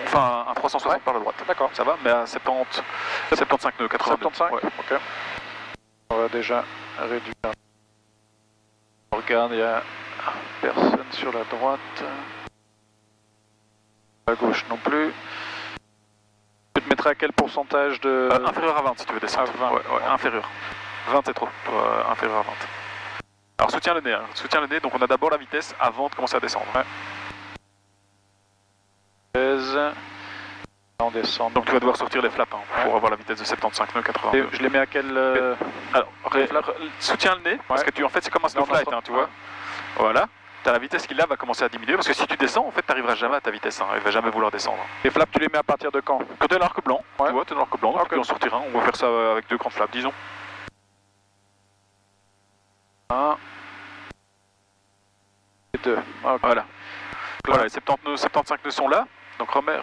Speaker 6: Enfin un 360 par la droite.
Speaker 4: D'accord.
Speaker 6: Ça va, mais à 75 nœuds, 82.
Speaker 4: 75
Speaker 6: ouais.
Speaker 4: Ok. On va déjà réduire. On regarde, il n'y a personne sur la droite. À gauche non plus. Tu te mettrais à quel pourcentage de...
Speaker 6: inférieur à 20 si tu veux descendre.
Speaker 4: À 20.
Speaker 6: Ouais, inférieur. 20 c'est trop, inférieur à 20. Alors soutiens le nez, donc on a d'abord la vitesse avant de commencer à descendre.
Speaker 4: Ouais. 16. On descend.
Speaker 6: Donc tu vas devoir sortir les flaps pour avoir la vitesse de 75 nœuds, 80 nœuds.
Speaker 4: Je les mets à quel...
Speaker 6: Alors, soutiens le nez, parce que en fait c'est comme un snowflight, tu vois. Voilà. La vitesse qui là va commencer à diminuer parce que si tu descends, en fait, tu n'arriveras jamais à ta vitesse. Il va jamais vouloir descendre.
Speaker 4: Les flaps, tu les mets à partir de quand?
Speaker 6: Quand tu es dans l'arc blanc, tu vois, tu es dans l'arc blanc, donc tu peux en sortir un. On va faire ça avec 2 grands flaps, disons.
Speaker 4: 1 et 2.
Speaker 6: Okay. Voilà. Voilà, les 75 nœuds sont là. Donc remets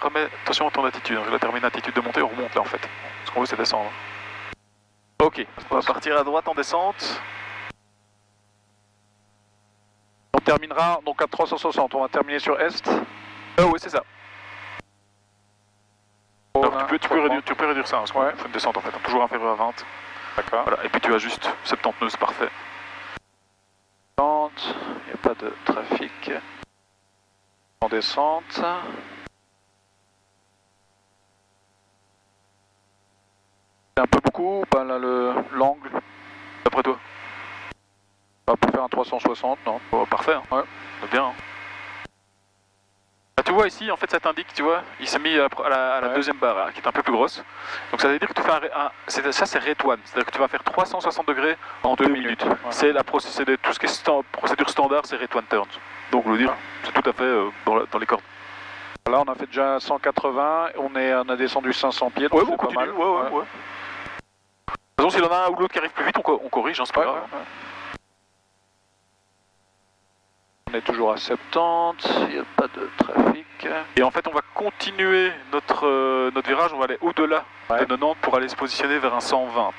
Speaker 6: attention à ton attitude. Je la termine attitude de montée, on remonte là en fait. Ce qu'on veut, c'est descendre. Ok, on va partir à droite en descente.
Speaker 4: On terminera donc à 360, on va terminer sur Est.
Speaker 6: Oui, c'est ça. Alors, tu peux réduire ça, parce qu'on fait une descente en fait, toujours inférieur à 20.
Speaker 4: D'accord.
Speaker 6: Voilà. Et puis tu ajustes 70 nœuds, c'est parfait.
Speaker 4: Il n'y a pas de trafic. En descente. C'est un peu beaucoup ou pas là l'angle?
Speaker 6: D'après toi?
Speaker 4: Pas pour faire un 360, non?
Speaker 6: Oh, parfait, hein.
Speaker 4: Ouais.
Speaker 6: C'est bien. Hein. Là, tu vois ici, en fait, ça t'indique, tu vois, il s'est mis à la deuxième barre, hein, qui est un peu plus grosse. Donc ça veut dire que tu fais ça c'est rate 1, c'est-à-dire que tu vas faire 360 degrés en 2 minutes. Ouais. C'est tout ce qui est procédure standard, c'est rate 1 turns. Donc je veux dire, c'est tout à fait dans les cordes.
Speaker 4: Là, on a fait déjà 180, on a descendu 500 pieds, donc
Speaker 6: ouais,
Speaker 4: c'est
Speaker 6: on
Speaker 4: pas
Speaker 6: continue,
Speaker 4: mal.
Speaker 6: Ouais. De toute façon, s'il y en a un ou l'autre qui arrive plus vite, on corrige, hein, c'est pas grave.
Speaker 4: On est toujours à 70, il n'y a pas de trafic.
Speaker 6: Et en fait, on va continuer notre virage, on va aller au-delà de 90 pour aller se positionner vers un 120.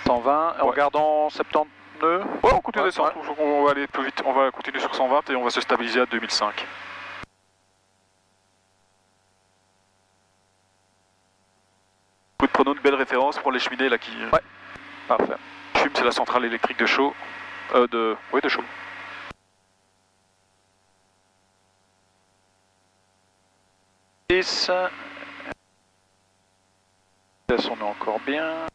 Speaker 4: 120, en gardant 70 nœuds.
Speaker 6: Ouais, on continue à descendre, on va aller plus vite, on va continuer sur 120 et on va se stabiliser à 2005. Prenons une belle référence pour les cheminées là qui...
Speaker 4: Ouais, parfait.
Speaker 6: Fume, c'est la centrale électrique de Chaux. De Chaux.
Speaker 4: On est encore bien.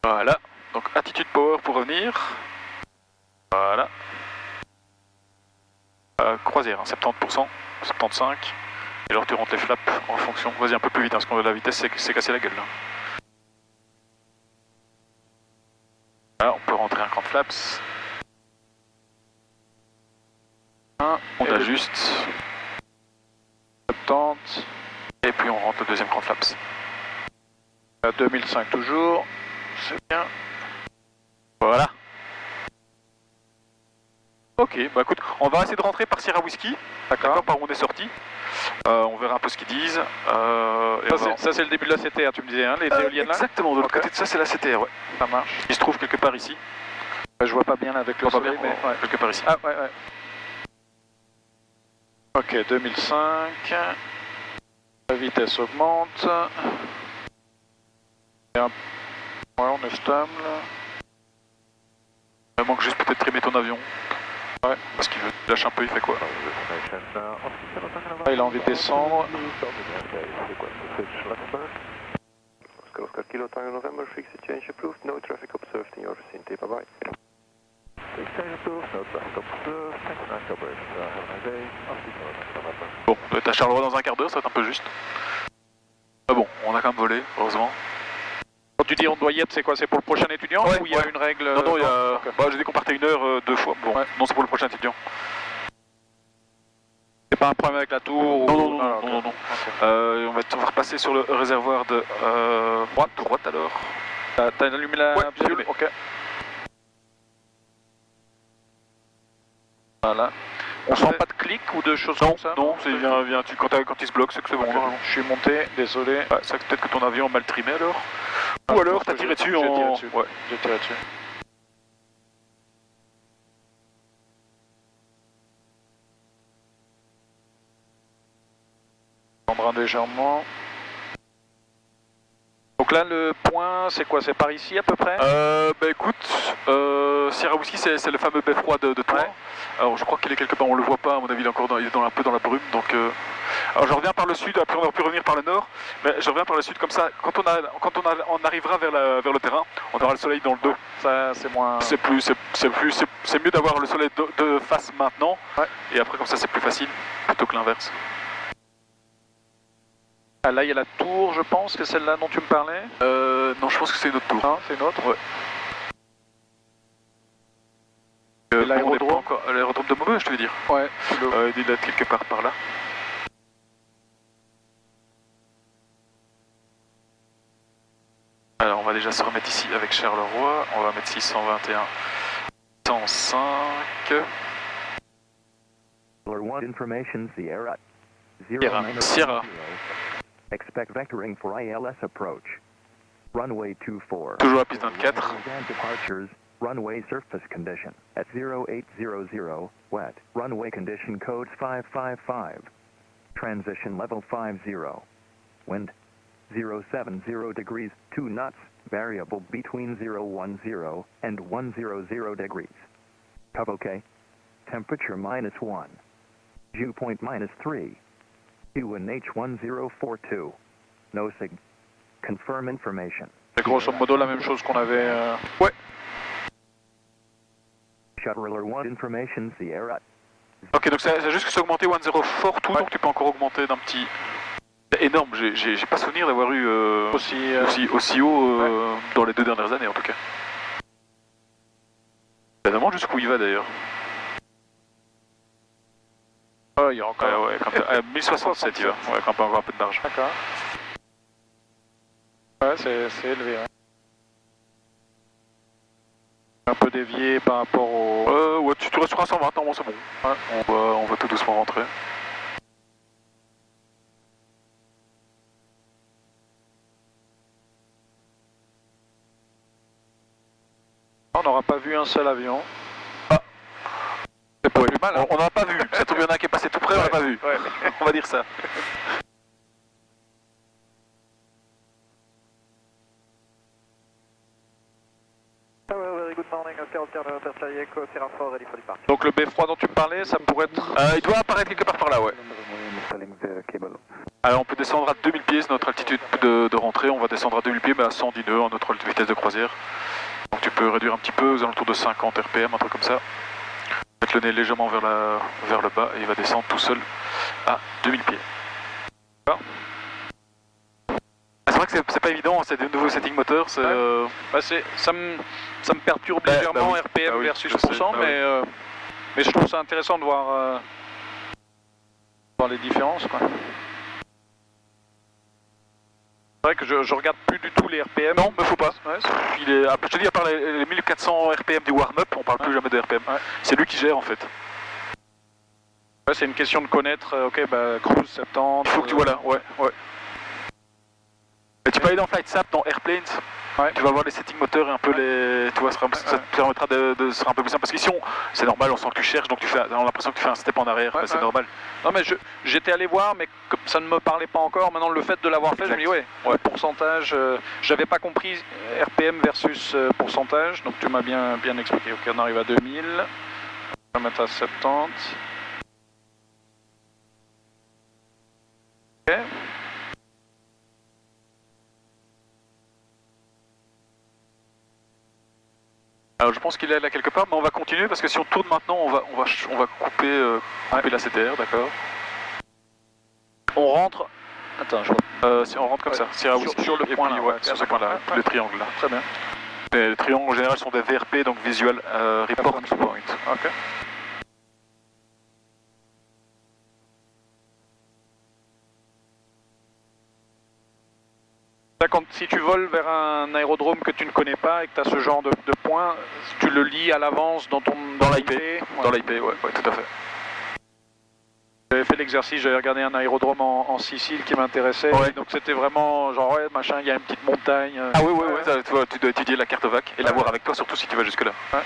Speaker 6: Voilà, donc attitude power pour revenir. Voilà. Croisière, hein, 70%, 75%. Et alors tu rentres les flaps en fonction. Vas-y un peu plus vite, hein, parce que la vitesse c'est cassé la gueule là. Voilà, on peut rentrer un cran de flaps. On ajuste.
Speaker 4: 70.
Speaker 6: Et puis on rentre le deuxième cran de flaps.
Speaker 4: À 2005 toujours. C'est bien.
Speaker 6: Voilà. Ok, bah écoute, on va essayer de rentrer par Sierra Whiskey, d'accord, par où on est sorti. On verra un peu ce qu'ils disent.
Speaker 4: Ça c'est le début de la CTR, tu me disais, hein, les éoliennes là.
Speaker 6: Exactement, de l'autre côté de ça c'est la CTR, ouais.
Speaker 4: Ça marche.
Speaker 6: Il se trouve quelque part ici.
Speaker 4: Je vois pas bien là avec le soleil, mais
Speaker 6: quelque part ici.
Speaker 4: Ah ouais. Ok, 2005. La vitesse augmente. Ouais, on est stable.
Speaker 6: Il manque juste peut-être trimer ton avion. Ouais, parce qu'il lâche un peu, il fait quoi?
Speaker 4: Il a envie de descendre.
Speaker 3: Oscar Kilo Tango November, frequency change approved, no traffic observed in your vicinity, bye bye.
Speaker 6: Bon, on doit être à Charleroi dans un quart d'heure, ça va être un peu juste. Ah bon, on a quand même volé, heureusement.
Speaker 4: Quand tu dis on doit y être, c'est quoi? C'est pour le prochain étudiant ou il y a une règle?
Speaker 6: Non, il y a... j'ai dit qu'on partait 1 heure 2 fois. Bon, non, c'est pour le prochain étudiant.
Speaker 4: C'est pas un problème avec la tour?
Speaker 6: Non. On va repasser sur le réservoir de droite alors.
Speaker 4: T'as allumé la allumé. Ok. Voilà. On sent pas de clic ou de choses comme ça?
Speaker 6: Non, quand il se bloque, c'est que c'est bon.
Speaker 4: Je suis monté, désolé.
Speaker 6: Ouais, c'est peut-être que ton avion a mal trimé alors. Ou alors t'as tiré dessus en...
Speaker 4: J'ai tiré dessus. Prendra légèrement. Donc là le point c'est quoi? C'est par ici à peu près?
Speaker 6: Bah écoute, Sierra Whiskey c'est le fameux beffroi de Troyes. Ouais. Alors je crois qu'il est quelque part, on le voit pas, à mon avis il est encore un peu dans la brume. Donc alors je reviens par le sud, après on aurait pu revenir par le nord, mais je reviens par le sud comme ça, quand on arrivera vers le terrain, on aura le soleil dans le dos.
Speaker 4: Ça c'est moins...
Speaker 6: C'est mieux d'avoir le soleil de face maintenant, et après comme ça c'est plus facile, plutôt que l'inverse.
Speaker 4: Ah, là il y a la tour, je pense, que c'est celle-là dont tu me parlais?
Speaker 6: Non, je pense que c'est une autre tour.
Speaker 4: Ah, c'est une autre?
Speaker 6: Ouais.
Speaker 4: L'aérodrome
Speaker 6: de Maubeuge, je veux dire.
Speaker 4: Ouais.
Speaker 6: Il doit être quelque part par là. Alors on va déjà se remettre ici avec Charleroi, on va mettre 621, 105. Sierra.
Speaker 9: Expect vectoring for ILS approach. Runway 24.
Speaker 6: Toujours à piste 24.
Speaker 9: Departures, runway surface condition at 0800 wet. Runway condition codes 555. Transition level 50. Wind 070 degrees 2 knots. Variable between 010 and 100 degrees. Cov OK. Temperature -1. Dew point -3. QNH 1042. No sig. Confirm information.
Speaker 4: C'est grosso modo la même chose qu'on avait... Ouais.
Speaker 9: Shuttle 1 information Sierra.
Speaker 6: Ok, donc c'est juste que c'est augmenté 10 fort tout, donc tu peux encore augmenter d'un petit... C'est énorme, j'ai pas souvenir d'avoir eu aussi haut dans les 2 dernières années en tout cas. Je me demande jusqu'où il va d'ailleurs.
Speaker 4: Oh, il y a encore...
Speaker 6: Ouais, quand 1067 il va, ouais, quand on peut avoir un peu de marge.
Speaker 4: D'accord. Ouais, c'est élevé. Hein. Un peu dévié par rapport au...
Speaker 6: Ouais, tu restes sur un 120, non, bon, c'est bon. Ouais, on va tout doucement rentrer.
Speaker 4: On n'aura pas vu un seul avion.
Speaker 6: Ah.
Speaker 4: C'est pas plus mal, hein.
Speaker 6: On n'a pas vu, ça tombe, il y en a un qui est passé tout près, on l'a pas vu.
Speaker 4: Ouais.
Speaker 6: On va dire ça.
Speaker 4: Donc le beffroi dont tu me parlais, ça pourrait être...
Speaker 6: il doit apparaître quelque part par là, ouais. Alors on peut descendre à 2000 pieds, c'est notre altitude de rentrée, on va descendre à 2000 pieds, mais à 110 nœuds en notre vitesse de croisière. Donc tu peux réduire un petit peu aux alentours de 50 RPM, un truc comme ça. Mettre le nez légèrement vers le bas et il va descendre tout seul à 2000 pieds. C'est vrai que c'est pas évident, c'est des nouveaux settings moteurs, c'est...
Speaker 4: Bah ça me perturbe légèrement
Speaker 6: oui.
Speaker 4: RPM
Speaker 6: oui,
Speaker 4: versus
Speaker 6: je sais,
Speaker 4: %, mais je trouve ça intéressant de voir les différences, quoi. C'est vrai que je regarde plus du tout les RPM.
Speaker 6: Non, mais faut pas.
Speaker 4: Ouais,
Speaker 6: je te dis, à part les 1400 RPM du warm-up, on parle plus jamais de RPM. Ouais. C'est lui qui gère en fait.
Speaker 4: Ouais, c'est une question de connaître, ok, bah cruise 70...
Speaker 6: Il faut que tu vois là, ouais. Mais tu peux aller dans FlightSap, dans Airplanes, tu vas voir les settings moteurs et un peu les... Tu vois, ça te permettra de se un peu plus simple. Parce qu'ici, c'est normal, on sent que tu cherches, donc on a l'impression que tu fais un step en arrière, c'est normal.
Speaker 4: Non mais j'étais allé voir, mais comme ça ne me parlait pas encore, maintenant le fait de l'avoir fait, je me dis ouais, pourcentage, j'avais pas compris RPM versus pourcentage, donc tu m'as bien expliqué. Ok, on arrive à 2000, on va mettre à 70. Ok.
Speaker 6: Alors je pense qu'il est là quelque part, mais on va continuer parce que si on tourne maintenant, on va couper la CTR, d'accord.
Speaker 4: On rentre. Attends, je
Speaker 6: vois. Si on rentre comme ça, sur le point là, sur ce point là, le triangle là.
Speaker 4: Très bien.
Speaker 6: Les triangles en général sont des VRP, donc Visual Report Point.
Speaker 4: Ok. Si tu voles vers un aérodrome que tu ne connais pas et que tu as ce genre de point, tu le lis à l'avance dans l'IP.
Speaker 6: Dans l'IP, ouais, tout à fait.
Speaker 4: J'avais fait l'exercice, j'avais regardé un aérodrome en Sicile qui m'intéressait, donc c'était vraiment genre ouais machin, il y a une petite montagne.
Speaker 6: Ah oui, tu dois étudier la carte VAC et l'avoir avec toi, surtout si tu vas jusque là. Ouais.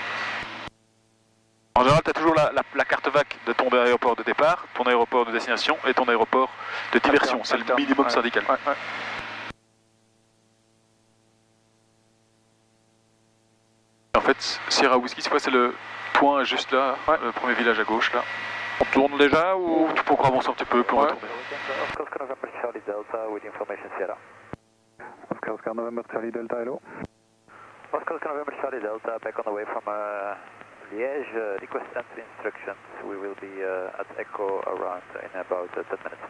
Speaker 6: En général, tu as toujours la carte VAC de ton aéroport de départ, ton aéroport de destination et ton aéroport de diversion, c'est le minimum syndical. En fait, Sierra Whiskey, c'est le point juste là, le premier village à gauche là.
Speaker 4: On tourne déjà ou
Speaker 6: tu peux encore avancer un petit peu, puis on va tourner.
Speaker 2: Oscar November Charlie Delta, hello.
Speaker 3: Oscar November Charlie Delta, back on the way from Liège, request entry instructions. We will be at Echo around in about 10 minutes.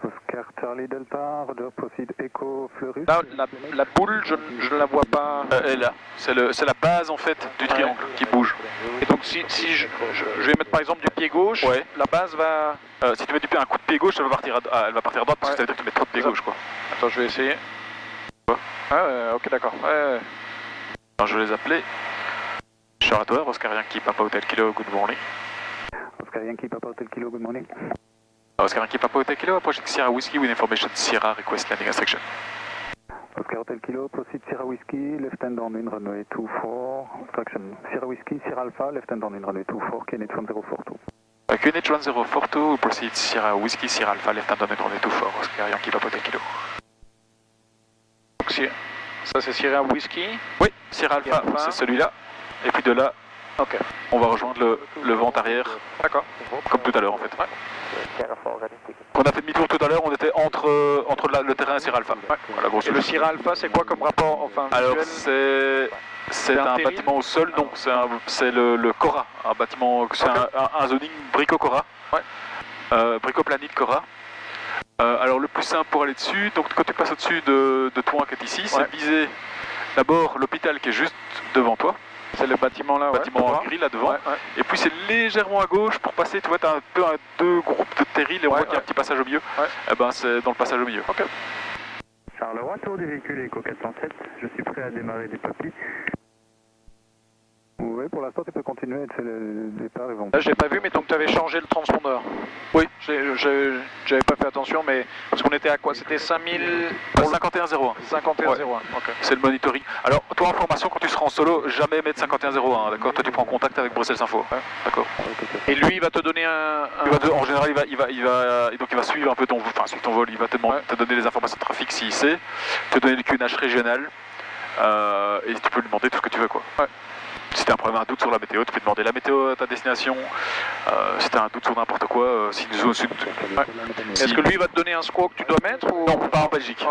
Speaker 2: Oscar Charlie Delta, Roger, proceed Echo Fleurus.
Speaker 4: Là, la boule, je ne la vois pas.
Speaker 6: Elle est là, c'est la base en fait du triangle qui bouge.
Speaker 4: Et donc si je vais mettre par exemple du pied gauche, la base va...
Speaker 6: si tu mets un coup de pied gauche, elle va partir à droite parce que ça veut dire que tu mets trop de pied gauche quoi.
Speaker 4: Attends, je vais essayer. Ok d'accord.
Speaker 6: Alors je vais les appeler. Charles Tower, Oscar Yankee, Papa Hotel Kilo, good morning.
Speaker 2: Oscar Yankee, Papa Hotel Kilo, good morning.
Speaker 6: Oscar Yankee, Papa Hotel Kilo, approaching Sierra Whiskey with information Sierra request landing instruction.
Speaker 2: Oscar Hotel Kilo, proceed Sierra Whiskey, left hand on in runway 24, instruction Sierra Whiskey, Sierra Alpha, left hand on in runway 24, QNH 1042.
Speaker 6: QNH 1042, proceed Sierra Whiskey, Sierra Alpha, left hand on in runway 24, Oscar Yankee, Papa Hotel Kilo.
Speaker 4: Donc ça c'est Sierra Whiskey?
Speaker 6: Oui, Sierra Alpha, c'est celui-là. Et puis de là, on va rejoindre le vent arrière.
Speaker 4: D'accord.
Speaker 6: Comme tout à l'heure en fait. Quand on a fait demi-tour tout à l'heure, on était entre le terrain et Sierra Alpha.
Speaker 4: Voilà, et le Sierra Alpha, c'est quoi comme rapport? Enfin,
Speaker 6: alors c'est c'est un bâtiment au sol, non, c'est le Cora, un bâtiment, c'est un zoning Brico-Cora, Brico-Planite Cora. Alors le plus simple pour aller dessus, donc quand tu passes au-dessus de toi qui est ici, c'est viser d'abord l'hôpital qui est juste devant toi.
Speaker 4: C'est le bâtiment là,
Speaker 6: bâtiment gris là devant. Et puis c'est légèrement à gauche pour passer, tu vois, tu as un peu deux groupes de terrils et on voit qu'il y a un petit passage au milieu. Et ben c'est dans le passage au milieu.
Speaker 2: Charleroi, tour du véhicule Echo 407, je suis prêt à démarrer des papiers. Oui, pour l'instant tu peux continuer, c'est le départ, ils vont...
Speaker 4: Là j'ai pas vu, mais donc tu avais changé le transpondeur. Oui, j'avais pas fait attention, mais parce qu'on était à quoi? C'était 5000...
Speaker 6: 5101.
Speaker 4: 5101, ok.
Speaker 6: C'est le monitoring. Alors, toi en formation, quand tu seras en solo, jamais mettre 5101, d'accord? Toi tu prends contact avec Bruxelles Info. D'accord.
Speaker 4: Et lui il va te donner
Speaker 6: en général, il va suivre un peu ton vol, il va te donner les informations de trafic s'il sait, te donner le QNH régional, et tu peux lui demander tout ce que tu veux, quoi. Si tu as un doute sur la météo, tu peux demander la météo à ta destination. Si tu as un doute sur n'importe quoi,
Speaker 4: Est-ce que lui va te donner un squawk que tu dois mettre ou...
Speaker 6: Non, pas en Belgique.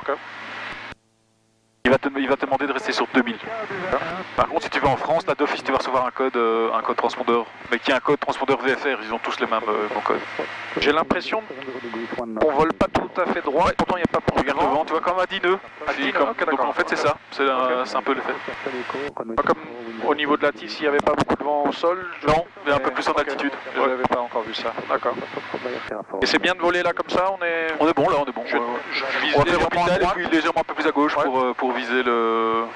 Speaker 6: Il va te demander de rester sur 2000. Par contre, si tu vas en France, là d'office, tu vas recevoir un code transpondeur, mais qui est un code transpondeur VFR, ils ont tous les mêmes codes.
Speaker 4: J'ai l'impression qu'on vole pas tout à fait droit, et pourtant il n'y a pas pour
Speaker 6: regarde devant, tu vois, comme à 10 nœuds. Donc en fait c'est ça, c'est un peu l'effet.
Speaker 4: Comme au niveau de la tisse, il n'y avait pas beaucoup de vent au sol?
Speaker 6: Non, il y a un peu plus en altitude.
Speaker 4: Je n'avais pas encore vu ça, d'accord. Et c'est bien de voler là comme ça, on est
Speaker 6: bon là, on est bon. Je vise légèrement à droite et puis légèrement un peu plus à gauche pour viser le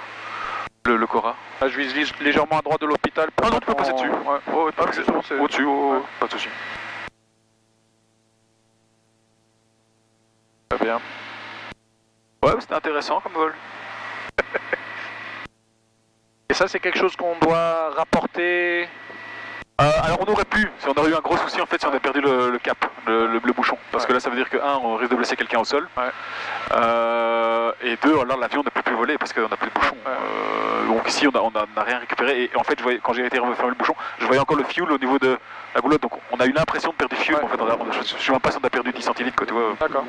Speaker 6: Cora.
Speaker 4: Là, je vise légèrement à droite de l'hôpital.
Speaker 6: Ah non, tu peux passer dessus. Au-dessus, pas de soucis.
Speaker 4: Très bien.
Speaker 6: Ouais, c'était intéressant comme vol.
Speaker 4: Et ça, c'est quelque chose qu'on doit rapporter?
Speaker 6: Alors on aurait pu, si on aurait eu un gros souci en fait, si on avait perdu le cap, le bouchon. Parce que là ça veut dire que on risque de blesser quelqu'un au sol. Et deux, alors l'avion ne peut plus voler parce qu'on n'a plus de bouchon. Donc ici on n'a rien récupéré. Et en fait, quand j'ai été refermer le bouchon, je voyais encore le fuel au niveau de la goulotte. Donc on a eu l'impression de perdre du fuel. En fait, je ne suis même pas sûr qu'on a perdu 10 centilitres, quoi, tu vois.
Speaker 4: D'accord.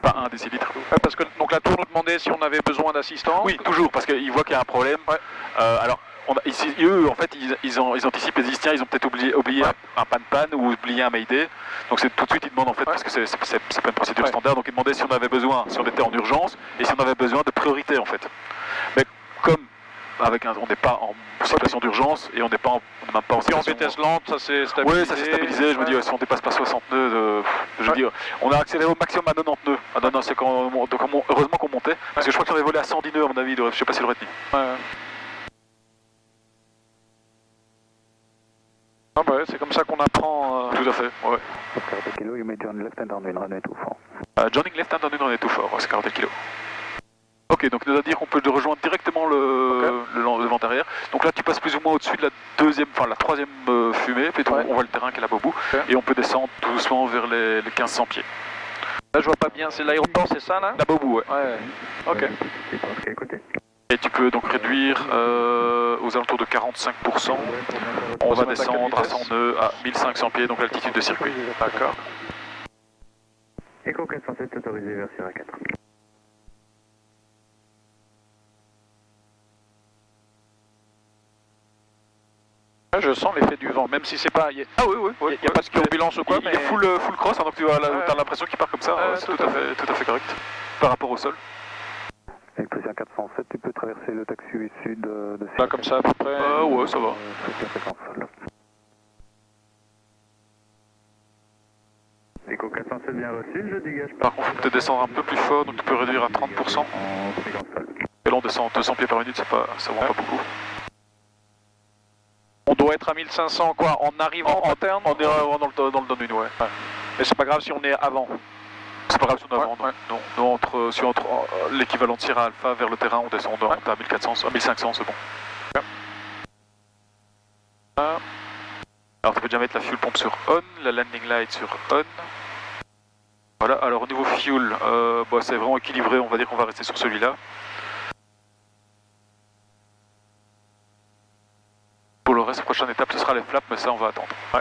Speaker 6: Pas 1 décilitre.
Speaker 4: Parce que donc la tour nous demandait si on avait besoin d'assistance.
Speaker 6: Oui, toujours, parce qu'ils voient qu'il y a un problème. Alors, ici, eux, en fait, ils anticipent les tiens, ils ont peut-être oublié un pan ou oublié un mayday. Donc c'est tout de suite, ils demandent en fait, parce que c'est pas une procédure standard, donc ils demandaient si on avait besoin, si on était en urgence, et si on avait besoin de priorité en fait. Mais comme on n'est pas en situation d'urgence, et on n'est même pas en situation...
Speaker 4: en vitesse lente, ça s'est stabilisé.
Speaker 6: Oui, ça s'est stabilisé, je me dis, si on dépasse pas 60 nœuds, je veux dire, on a accéléré au maximum à 90 nœuds. Non, c'est heureusement qu'on montait, parce que je crois que si on avait volé à 110 nœuds, à mon avis, je sais pas s'il aurait tenu.
Speaker 4: Ah bah ouais, c'est comme ça qu'on apprend.
Speaker 6: Tout à fait, ouais. Joining left hand on runway 24, c'est 40 kg. Ok, donc ça veut dire qu'on peut rejoindre directement le vent arrière. Donc là tu passes plus ou moins au-dessus de la troisième fumée, puis on voit le terrain qui est là-bas au bout, et on peut descendre tout doucement vers les 1500 pieds.
Speaker 4: Là je vois pas bien, c'est l'aéroport, c'est ça là?
Speaker 6: Là-bas au bout, ouais.
Speaker 4: Ok.
Speaker 6: Et tu peux donc réduire aux alentours de 45%. On va descendre à 100 nœuds à 1500 pieds, donc l'altitude de circuit.
Speaker 4: D'accord.
Speaker 2: Echo 407 autorisé vers Sierra 4.
Speaker 6: Je sens l'effet du vent, même si c'est pas... Ah oui, il n'y a pas de turbulence ou quoi, mais... Il est full cross, hein, donc tu as l'impression qu'il part comme ça, c'est tout à fait correct, par rapport au sol.
Speaker 2: Avec Président 407, tu peux traverser le taxi sud de...
Speaker 4: Là, comme ça, à peu près?
Speaker 6: Ouais, ça va.
Speaker 2: Echo 407 bien reçu, je dégage.
Speaker 6: Par contre, il faut peut-être descendre un peu plus fort, donc tu peux réduire à 30%. Et là, on descend 200 pieds par minute, ça va pas beaucoup.
Speaker 4: On doit être à 1500 quoi, en arrivant en terme?
Speaker 6: On est dans le downwind, ouais.
Speaker 4: Mais c'est pas grave si on est avant?
Speaker 6: C'est pas grave si on est avant, non. Nous, entre l'équivalent de Sierra Alpha vers le terrain, on descend à 1400, à 1500, c'est bon. Alors tu peux déjà mettre la fuel pompe sur on, la landing light sur on. Voilà, alors au niveau fuel, c'est vraiment équilibré, on va dire qu'on va rester sur celui-là. Pour le reste, prochaine étape, ce sera les flaps, mais ça on va attendre. Ouais.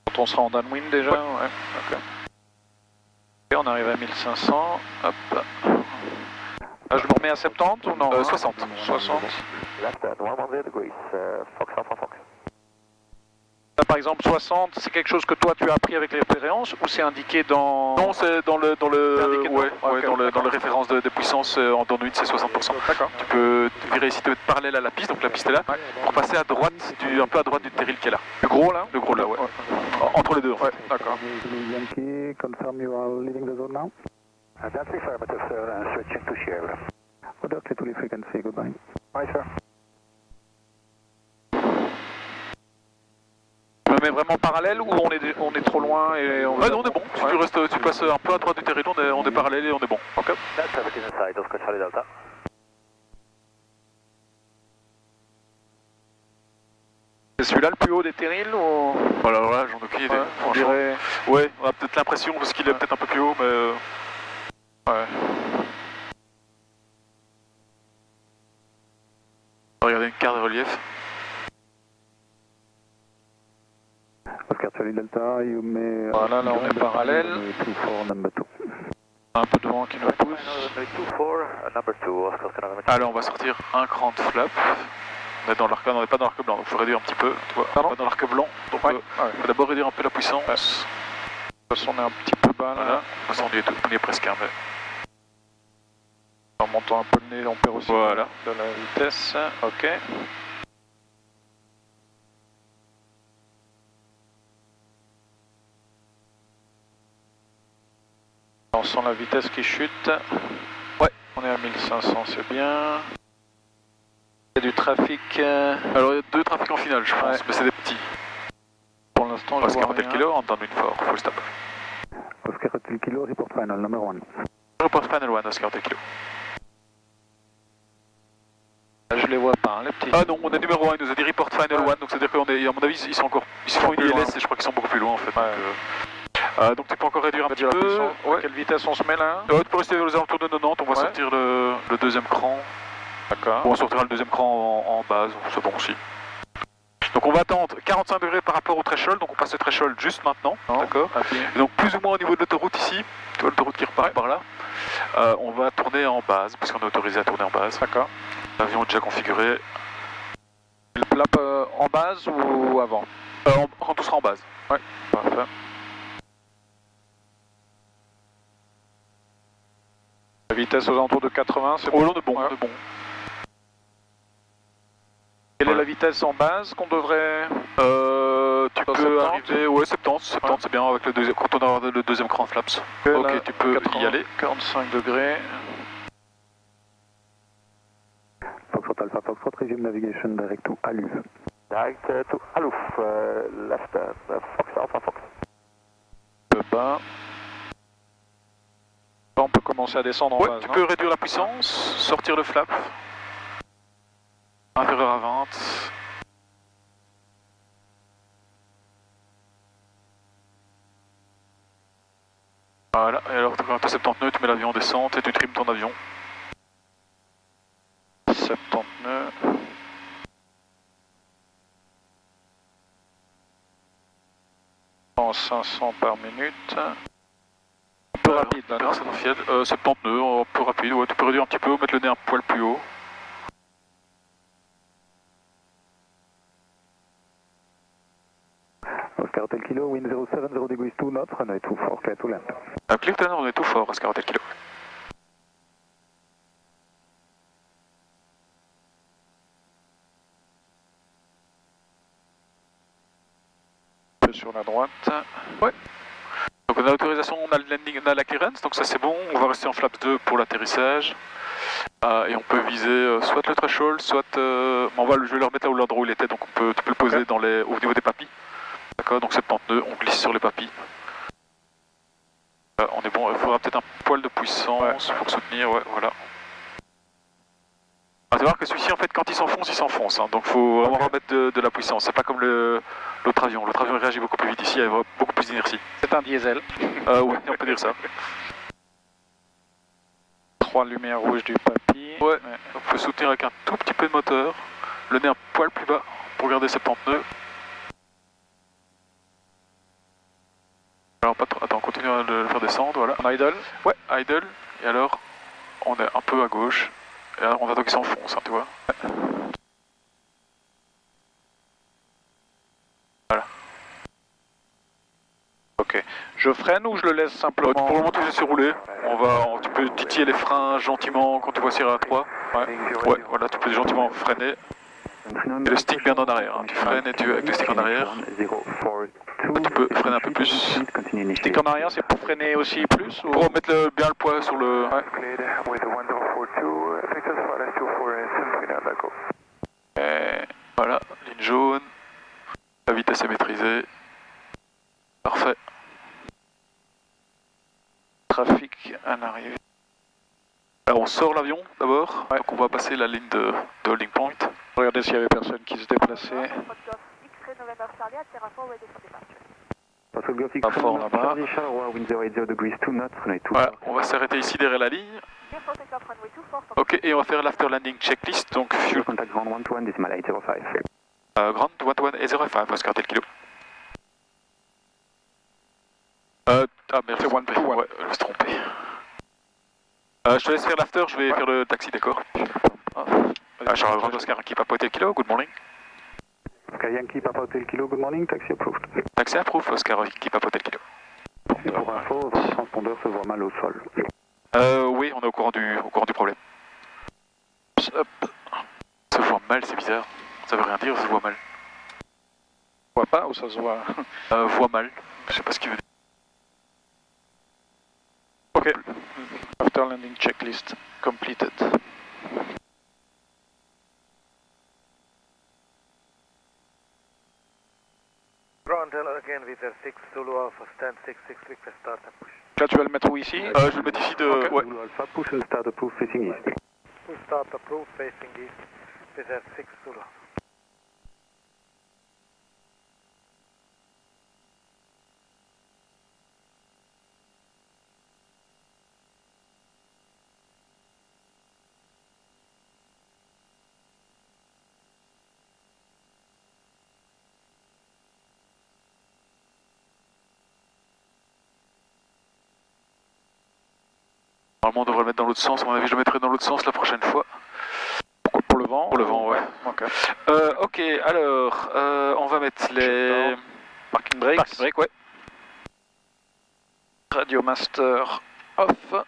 Speaker 4: Quand on sera en downwind déjà? Ouais. Ok. Et on arrive à 1500, hop. Ah, je me remets à 70 ou non
Speaker 6: 60.
Speaker 4: 60.
Speaker 2: Left at 110 degrees, Fox Alpha Fox.
Speaker 4: Là, par exemple, 60, c'est quelque chose que toi tu as appris avec l'expérience ou c'est indiqué dans...
Speaker 6: Non, c'est dans le référence des puissances en Android, c'est 60%.
Speaker 4: D'accord.
Speaker 6: Tu peux virer ici, te mettre parallèle à la piste, donc la piste est là, pour passer à droite, un peu à droite du terril qui est là.
Speaker 4: Le gros là?
Speaker 6: Le gros là, ouais. Entre les deux, en fait.
Speaker 4: D'accord.
Speaker 2: Yankee, confirm you are leaving the zone now? That's affirmative, sir, switching to share. Order to leave frequency, goodbye. Bye, sir.
Speaker 4: Je me mets vraiment parallèle ou on est trop loin et on...
Speaker 6: Ouais, non, on est bon. Si tu passes un peu à droite du terril, on est parallèle et on est bon. Ok.
Speaker 2: That's 17 inside, Oscar Charlie Delta.
Speaker 4: C'est celui-là le plus haut des terrils ou...
Speaker 6: Voilà, voilà, j'en ai aucune idée.
Speaker 4: On dirait...
Speaker 6: Ouais, on a peut-être l'impression parce qu'il est peut-être un peu plus haut, mais... Ouais. On va regarder une carte de relief.
Speaker 2: Oscar Charlie Delta, you may...
Speaker 4: Voilà, là on est parallèle. Un peu de vent qui nous pousse.
Speaker 6: Alors on va sortir un grand flap. On est dans l'arc, on n'est pas dans l'arc blanc, donc il faut réduire un petit peu. Tu vois, on est pas dans l'arc blanc, donc il faut d'abord réduire un peu la puissance.
Speaker 4: De toute façon on est un petit peu bas là.
Speaker 6: Voilà. De toute façon on y est presque un, mais...
Speaker 4: En montant un peu le nez, on perd aussi
Speaker 6: voilà.
Speaker 4: de la vitesse. Ok. On sent la vitesse qui chute.
Speaker 6: Ouais.
Speaker 4: On est à 1500, c'est bien. Il y a du trafic.
Speaker 6: Alors il y a 2 trafics en finale, je pense, mais c'est des petits.
Speaker 4: Pour l'instant, je vois rien.
Speaker 6: kilo, on donne une fort, full stop.
Speaker 2: Oscar Hotel Kilo, report final, number 1.
Speaker 6: Report final 1, Oscar Hotel Kilo.
Speaker 4: Je les vois pas, les petits.
Speaker 6: Ah non, on est numéro 1, il nous a dit report final 1, donc c'est-à-dire qu'on est, à mon avis, ils font une ILS et je crois qu'ils sont beaucoup plus loin en fait. Donc tu peux encore réduire un petit peu.
Speaker 4: À quelle vitesse on se met là?
Speaker 6: Tu peux rester aux alentours de 90, on va sortir le deuxième cran.
Speaker 4: D'accord.
Speaker 6: Bon, on sortira le deuxième cran en base, c'est bon aussi. Donc on va attendre 45 degrés par rapport au threshold, donc on passe le threshold juste maintenant, d'accord. Et donc plus ou moins au niveau de l'autoroute ici, tu vois l'autoroute qui repart par là, on va tourner en base, puisqu'on est autorisé à tourner en base.
Speaker 4: D'accord.
Speaker 6: L'avion est déjà configuré.
Speaker 4: Le flap en base ou avant?
Speaker 6: Quand on sera en base.
Speaker 4: Ouais, parfait. La vitesse aux alentours de 80, c'est bon?
Speaker 6: Oh, on est bon, on est bon.
Speaker 4: Quelle est la vitesse en base qu'on devrait...
Speaker 6: Tu peux arriver... Ouais, 70 c'est bien avec le deuxième... Quand on aura le deuxième cran flaps. Ok,
Speaker 4: là,
Speaker 6: tu peux
Speaker 4: 80,
Speaker 6: y aller.
Speaker 4: 45 degrés.
Speaker 2: Foxtrot Alpha Foxtrot, resume navigation direct to Aluf.
Speaker 3: Direct to Aluf, left Fox Alpha Fox.
Speaker 4: Un peu bas. Là, on peut commencer à descendre en base.
Speaker 6: Tu peux réduire la puissance, sortir le flap. Inférieur à 20. Voilà, et alors quand tu as 70 nœuds, tu mets l'avion en descente et tu trimes ton avion.
Speaker 4: 70 nœuds. En 500 par minute. Un peu rapide là, non?
Speaker 6: 70 nœuds, un peu rapide, ouais, tu peux réduire un petit peu, mettre le nez un poil plus haut.
Speaker 2: Oscar Hotel Kilo, wind 070 degrees 2 knots, runway 24, clear to land.
Speaker 6: Clifton, on est tout fort, Oscar Hotel Kilo.
Speaker 4: Un peu sur la droite.
Speaker 6: Ouais. Donc on a l'autorisation, on a le landing, on a la clearance, donc ça c'est bon. On va rester en flaps 2 pour l'atterrissage. Et on peut viser soit le threshold, soit... je vais le remettre là où l'endroit où il était, donc tu peux le poser au niveau des papilles. D'accord, donc 72, on glisse sur les papilles. On est bon, il faudra peut-être un poil de puissance pour soutenir, ouais, voilà. À savoir que celui-ci, en fait, quand il s'enfonce, hein, donc il faut vraiment remettre de la puissance. C'est pas comme l'autre avion. L'autre avion réagit beaucoup plus vite ici, il y a beaucoup plus d'inertie.
Speaker 4: C'est un diesel.
Speaker 6: Oui, on peut dire ça.
Speaker 4: 3 lumières rouges du papy.
Speaker 6: Ouais, on peut soutenir avec un tout petit peu de moteur. Le nez un poil plus bas pour garder 70 nœuds. Alors, attends, on continue à le faire descendre, voilà.
Speaker 4: En idle?
Speaker 6: Ouais, idle. Et alors, on est un peu à gauche. gauche. Et là, on attend qu'il s'enfonce, hein, tu vois. Voilà.
Speaker 4: Ok. Je freine ou je le laisse simplement?
Speaker 6: Pour le moment, tu laisses rouler. Tu peux titiller les freins gentiment quand tu vois Sierra 3. Ouais, voilà, tu peux gentiment freiner. Et le stick bien en arrière. Hein. Tu freines et avec le stick en arrière. Tu peux freiner un peu plus.
Speaker 4: Stick en arrière, c'est pour freiner aussi plus ou...
Speaker 6: Pour mettre bien le poids sur le... Ouais. Et voilà, ligne jaune. La vitesse est maîtrisée. Parfait.
Speaker 4: Trafic à l'arrivée.
Speaker 6: Alors on sort l'avion d'abord, donc on va passer la ligne de holding point.
Speaker 4: Regardez s'il y avait personne qui se déplaçait. Pas fort là-bas.
Speaker 6: Voilà, on va s'arrêter ici derrière la ligne. Ok, et on va faire l'after landing checklist, donc fuel.
Speaker 2: Contact ground 121 decimal 805.
Speaker 6: Ground 11805, Oscar tel kilo. Ah merde, c'est 1P, ouais, je me suis trompé. Je te laisse faire l'after, je vais faire le taxi, d'accord? Charles Grand Oscar Yankee Papa Hotel Kilo, good morning.
Speaker 2: Oscar Yankee Papa Hotel Kilo, good morning, taxi approved.
Speaker 6: Taxi approved, Oscar Yankee Papa Hotel Kilo.
Speaker 2: Et pour info, votre transpondeur se voit mal au sol.
Speaker 6: Oui, on est au courant du problème. Hop. Ça se voit mal, c'est bizarre. Ça veut rien dire, ça se voit mal.
Speaker 4: On voit pas ou ça se voit?
Speaker 6: Voit mal, je sais pas ce qu'il veut dire. Ok.
Speaker 4: After landing checklist completed.
Speaker 1: Ground Hello again with 6 Zulu Alpha, stand 6-6, request start and push.
Speaker 4: Là tu vas le mettre où ici?
Speaker 6: Je vais le mettre ici de...
Speaker 4: Okay.
Speaker 6: Ouais.
Speaker 2: Zulu Alpha, push and start approved facing east.
Speaker 1: Push start approved facing east with 6 Zulu.
Speaker 6: Normalement on devrait le mettre dans l'autre sens, à mon avis je le mettrai dans l'autre sens la prochaine fois.
Speaker 4: Pourquoi? Pour le vent?
Speaker 6: Pour le vent, ouais.
Speaker 4: Ok.
Speaker 6: Ok, alors, on va mettre les...
Speaker 4: Parking brakes.
Speaker 6: Parking brake, ouais.
Speaker 4: Radio master off.